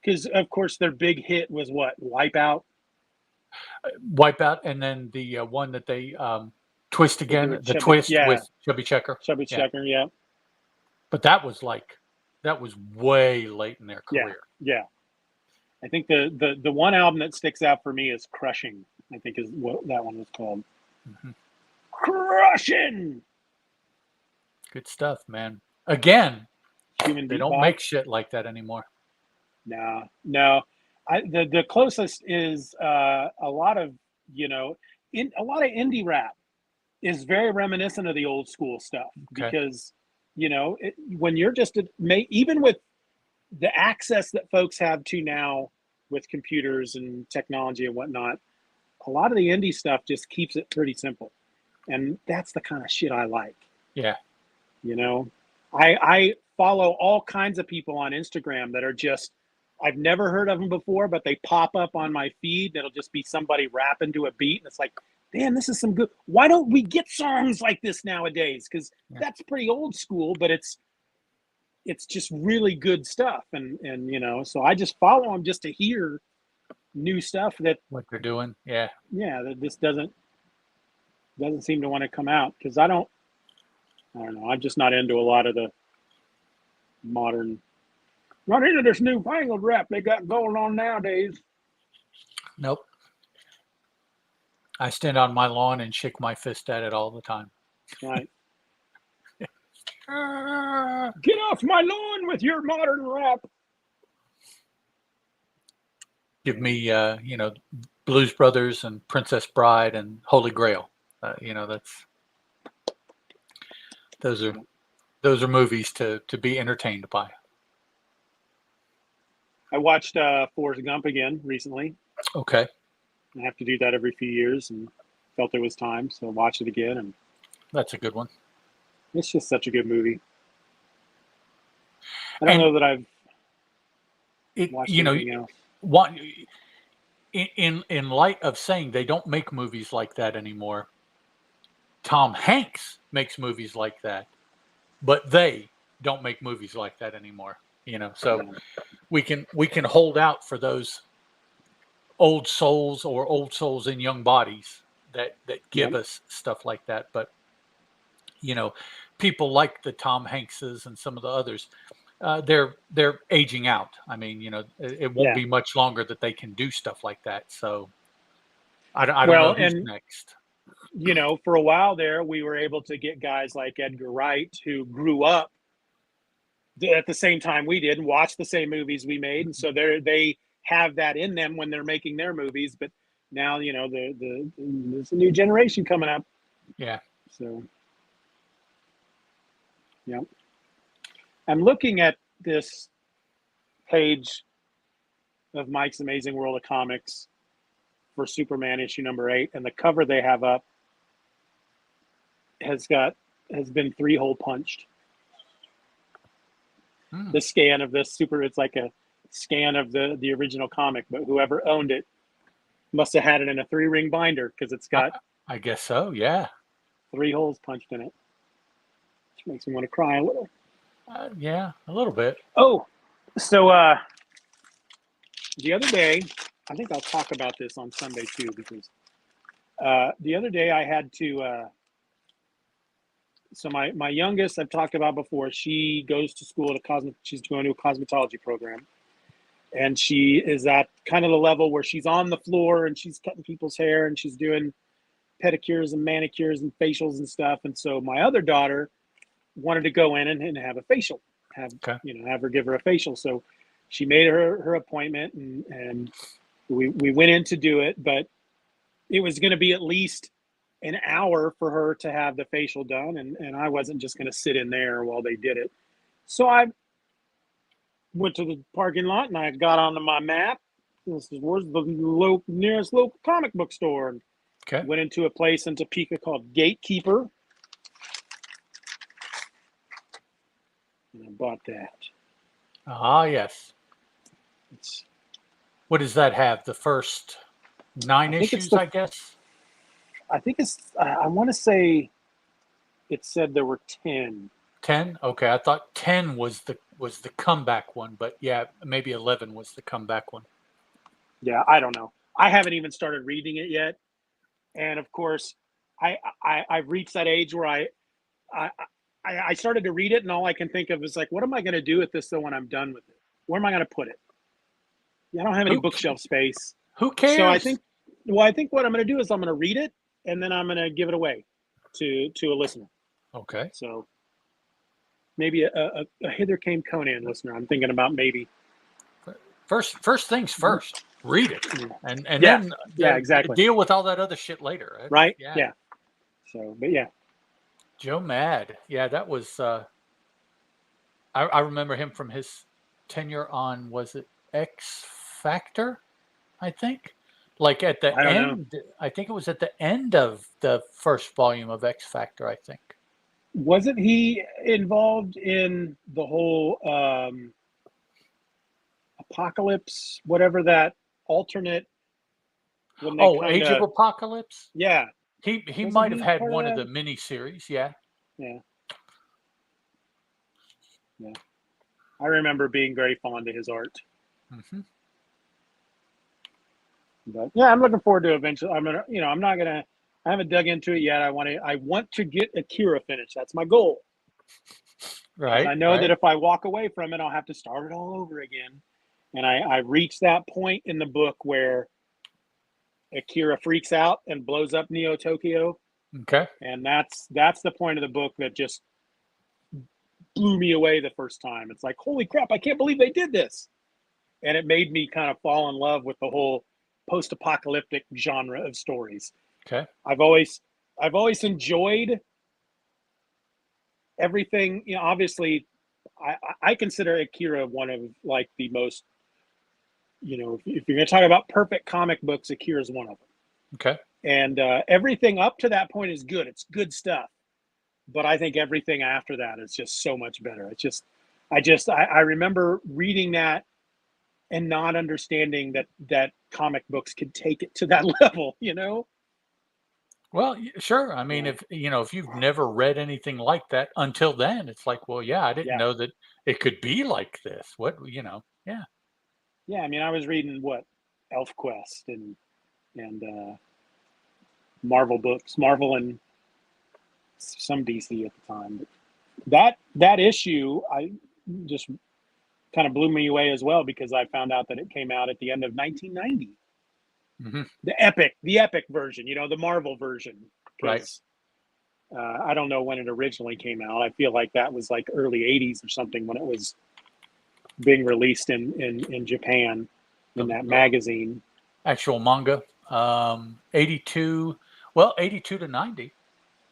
because, of course, their big hit was what? Wipeout? Wipeout, and then the one that they twist again, the twist with Chubby Checker. Chubby Checker, yeah. But that was way late in their career. Yeah. I think the one album that sticks out for me is Crushing, I think is what that one was called. Mm-hmm. Crushing! Good stuff, man. Again, they don't make shit like that anymore. No. The closest is a lot of, you know, a lot of indie rap is very reminiscent of the old school stuff because, you know, when you're just even with the access that folks have to now with computers and technology and whatnot, a lot of the indie stuff just keeps it pretty simple. And that's the kind of shit I like. Yeah. You know, I follow all kinds of people on Instagram that are just, I've never heard of them before, but they pop up on my feed. It'll just be somebody rapping to a beat. And it's like, damn, this is some good. Why don't we get songs like this nowadays? Because that's pretty old school, but it's just really good stuff. And you know, so I just follow them just to hear new stuff that what they're doing. Yeah. That this doesn't seem to want to come out because I don't know. I'm just not into a lot of the modern. Not into this newfangled rap they got going on nowadays. Nope. I stand on my lawn and shake my fist at it all the time. Right. Get off my lawn with your modern rap. Give me, you know, Blues Brothers and Princess Bride and Holy Grail. You know, those are movies to be entertained by. I watched Forrest Gump again recently. Okay. I have to do that every few years and felt it was time, so watch it again. And that's a good one. It's just such a good movie. I don't know that I've watched anything else. In light of saying they don't make movies like that anymore, Tom Hanks makes movies like that, but they don't make movies like that anymore. So we can hold out for those old souls or old souls in young bodies that give us stuff like that. But people like the Tom Hankses and some of the others, they're aging out. I mean, it won't be much longer that they can do stuff like that. So I don't know who's next. For a while there, we were able to get guys like Edgar Wright, who grew up at the same time we did and watched the same movies we made, and so they have that in them when they're making their movies. But now, there's a new generation coming up. Yeah. So, yeah. I'm looking at this page of Mike's Amazing World of Comics for Superman issue number 8, and the cover they have up has been 3-hole punched. The scan of this it's like a scan of the original comic, but whoever owned it must have had it in a 3-ring binder, because it's got, I guess so, yeah, 3 holes punched in it, which makes me want to cry a little. Yeah, a little bit. Oh, so the other day, I think I'll talk about this on Sunday too, because the other day I had to so my youngest, I've talked about before, she goes to school she's going to a cosmetology program, and she is at kind of the level where she's on the floor and she's cutting people's hair and she's doing pedicures and manicures and facials and stuff. And so my other daughter wanted to go in and have a facial, have her give her a facial. So she made her appointment, and we went in to do it, but it was going to be at least an hour for her to have the facial done, and I wasn't just going to sit in there while they did it. So I went to the parking lot and I got onto my map. This is where's the nearest local comic book store, and went into a place in Topeka called Gatekeeper, and I bought that. Ah, yes. What does that have? The first 9 issues, I guess? I think it's, I want to say it said there were 10. 10? Okay, I thought 10 was the comeback one, but yeah, maybe 11 was the comeback one. Yeah, I don't know. I haven't even started reading it yet. And of course, I've reached that age where I started to read it, and all I can think of is like, what am I going to do with this though when I'm done with it? Where am I going to put it? I don't have any bookshelf space. Who cares? So I think what I'm going to do is I'm going to read it, and then I'm going to give it away to a listener. Okay. So maybe a Hither Came Conan listener. I'm thinking about maybe. First things first. Read it, and then exactly. Deal with all that other shit later. Right? Yeah. So, but yeah. Joe Mad. Yeah, that was. I remember him from his tenure on, was it X Factor? I think. Like at the end, I think it was at the end of the first volume of X Factor, I think. Wasn't he involved in the whole Apocalypse, whatever that alternate? Age of Apocalypse? Yeah. He might have had one of the mini-series, yeah. Yeah. Yeah. I remember being very fond of his art. Mm-hmm. But yeah, I'm looking forward to eventually. I haven't dug into it yet. I want to get Akira finished. That's my goal. Right. And I know that if I walk away from it, I'll have to start it all over again. And I reached that point in the book where Akira freaks out and blows up Neo Tokyo. Okay. And that's the point of the book that just blew me away the first time. It's like, holy crap, I can't believe they did this. And it made me kind of fall in love with the whole post-apocalyptic genre of stories. Okay. I've always enjoyed everything. Obviously, I consider Akira one of like the most, if you're going to talk about perfect comic books, Akira is one of them. Okay. And everything up to that point is good. It's good stuff. But I think everything after that is just so much better. It's just, I remember reading that and not understanding that comic books could take it to that level, Well, sure. I mean, Yeah. if you've never read anything like that until then, it's like, well, yeah, I didn't Yeah. know that it could be like this. Yeah. Yeah. I mean, I was reading what Elf Quest and Marvel books, Marvel and some DC at the time. But that issue, I just kind of blew me away as well because I found out that it came out at the end of 1990. Hmm. The epic version, the Marvel version, Right. because I don't know when it originally came out. I feel like that was like early 80s or something when it was being released in Japan in that The magazine. actual manga, 82, well, 82 to 90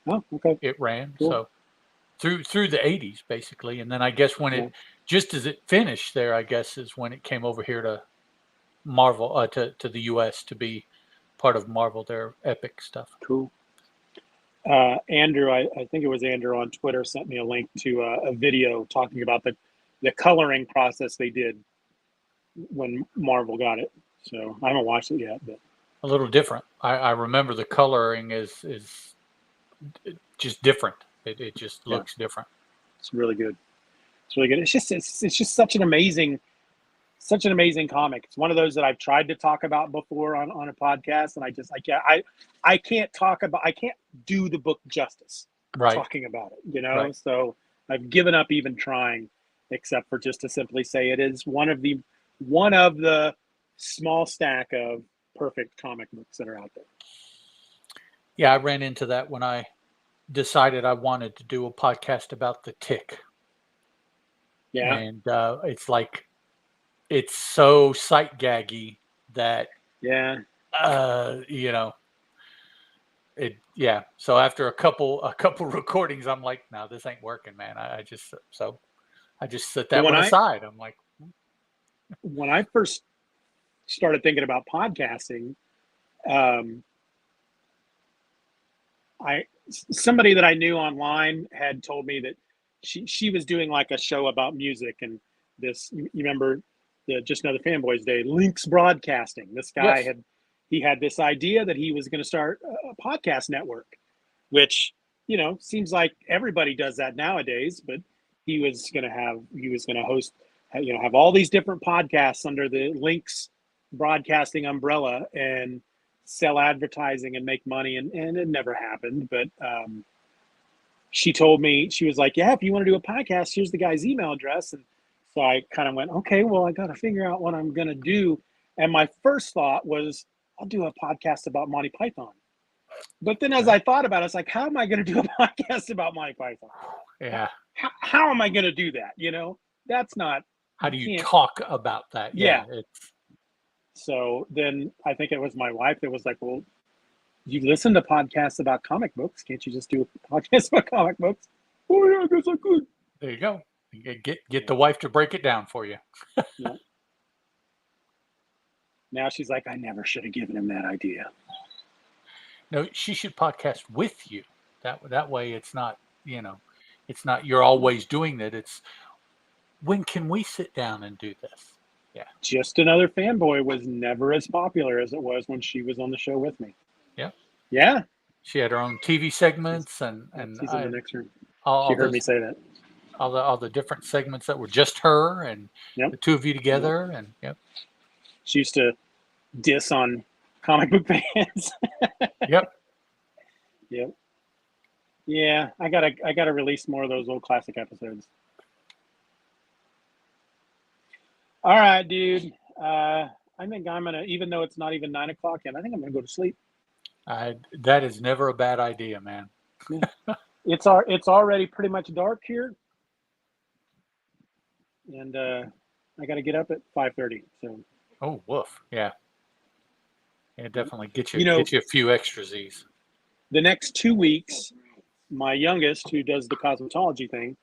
Oh, okay, it ran. cool. So through the 80s basically. And then I guess when Yeah, just as it finished there, I guess is when it came over here to Marvel, to the US to be part of Marvel, their epic stuff. cool. Andrew, I think it was Andrew on Twitter sent me a link to a video talking about the coloring process they did when Marvel got it. So I haven't watched it yet, but A little different. I remember the coloring is just different. It just yeah, looks different. it's really good. It's really good. It's just such an amazing comic. It's one of those that I've tried to talk about before on a podcast, and I can't do the book justice Right. talking about it. Right. So I've given up even trying, except for just to simply say it is one of the small stack of perfect comic books that are out there. Yeah, I ran into that when I decided I wanted to do a podcast about the Tick. Yeah, And it's like it's so sight gaggy that yeah. uh, you know, yeah. So after a couple recordings, I'm like, no, this ain't working, man. I just set Well, that one aside. I'm like, when I first started thinking about podcasting, um, I somebody that I knew online had told me that she was doing like a show about music and you remember the Just Another Fanboys Day, Links Broadcasting. This guy yes, had this idea that he was going to start a podcast network, which seems like everybody does that nowadays. But he was going to host, have all these different podcasts under the Links Broadcasting umbrella and sell advertising and make money, and it never happened. But she told me, she was like, yeah, if you want to do a podcast, here's the guy's email address. And so I kind of went, okay, well, I got to figure out what I'm going to do. And my first thought was, I'll do a podcast about Monty Python. But then as okay. I thought about it, it's like, how am I going to do a podcast about Monty Python? Yeah. How am I going to do that? That's not, How you do you can't. talk about that? Yeah. Yeah, it's So then I think it was my wife that was like, well, you listen to podcasts about comic books. Can't you just do a podcast about comic books? Oh, yeah, I guess I could. there you go. Get Yeah. the wife to break it down for you. Yeah. Now she's like, I never should have given him that idea. No, she should podcast with you. That way, it's not you're always doing that. It's when can we sit down and do this? Yeah, Just Another Fanboy was never as popular as it was when she was on the show with me. yeah. Yeah. She had her own TV segments and She's in the next room. She all heard me those say that. all the different segments that were just her and Yep. the two of you Yep. together. And yep, She used to diss on comic book fans. yep. Yep. Yeah, I gotta release more of those old classic episodes. All right, dude. I think I'm gonna, even though it's not even 9 o'clock yet, I think I'm gonna go to sleep. That is never a bad idea, man. Yeah. It's already pretty much dark here, and I got to get up at 5:30. So Oh, woof. Yeah, yeah. yeah. Definitely get you know, you a few extra Z's. the next 2 weeks, my youngest, who does the cosmetology thing,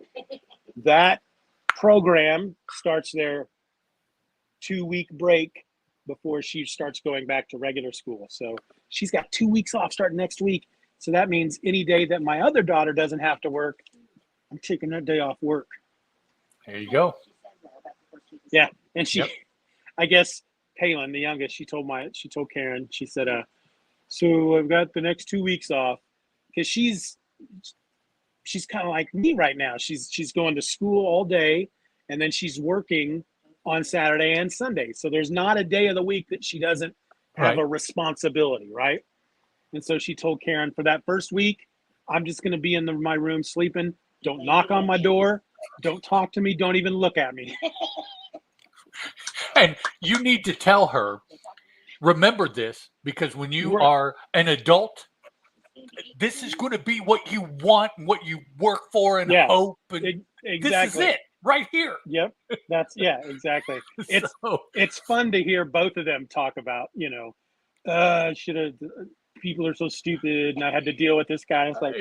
that program starts their 2 week break before she starts going back to regular school. So she's got 2 weeks off starting next week. So that means any day that my other daughter doesn't have to work, I'm taking that day off work. There you go. Yeah, and she, Yep. I guess Palin, the youngest, she told Karen, she said, So I've got the next 2 weeks off because she's kind of like me right now. She's going to school all day, and then she's working on Saturday and Sunday. So there's not a day of the week that she doesn't have a responsibility, right? And so she told Karen, for that first week, I'm just going to be in my room sleeping. Don't knock on my door. Don't talk to me. Don't even look at me. And you need to tell her, remember this, because when you are an adult, this is going to be what you want and what you work for and hope. And exactly. This is it right here. Yep. Exactly. It's fun to hear both of them talk about, people are so stupid and I had to deal with this guy. It's like,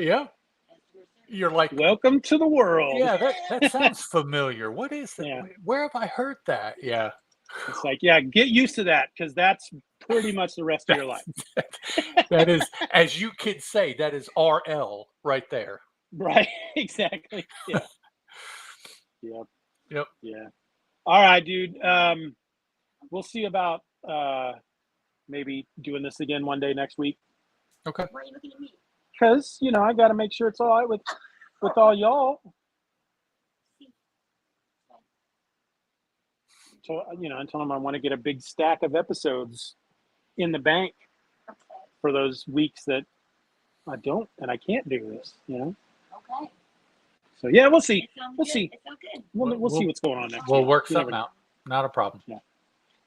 you're like, welcome to the world. Yeah, that sounds familiar. What is that? Yeah. Where have I heard that? Yeah. It's like, get used to that because that's pretty much the rest of your life. That is, as you kids say, that is RL right there. Right. Exactly. Yeah. Yep. Yeah. All right, dude. We'll see about maybe doing this again one day next week. Okay. Why are you looking at me? Because, I got to make sure it's all right with all y'all. So, I told them I want to get a big stack of episodes in the bank for those weeks that I don't and I can't do this, Okay. So, yeah, we'll see. We'll see. It's so good. We'll see what's going on next We'll week. work something out. Not a problem. Yeah.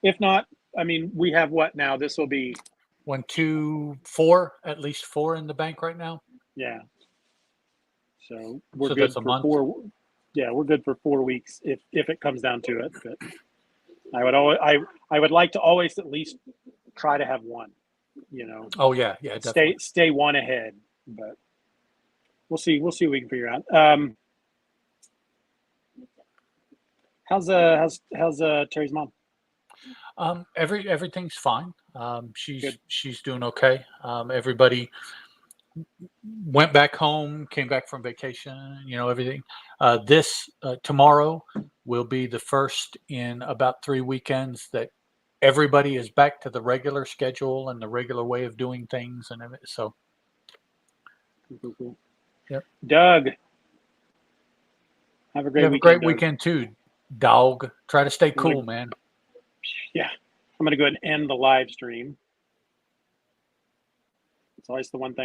If not, we have what now? This will be 1, 2, 4, at least 4 in the bank right now. Yeah. So we're good that's a for month. 4. Yeah, we're good for 4 weeks if it comes down to it. But I would like to always at least try to have one. Oh yeah, definitely. Stay one ahead, but we'll see. We'll see what we can figure out. How's Terry's mom? Everything's fine. She's doing okay. Everybody went back home, came back from vacation, everything. This tomorrow will be the first in about 3 weekends that everybody is back to the regular schedule and the regular way of doing things and everything. So, Cool. Yep. Doug, have a great weekend. Great weekend too, dog. Try to stay cool, man. Yeah, I'm gonna go ahead and end the live stream. It's always the one thing.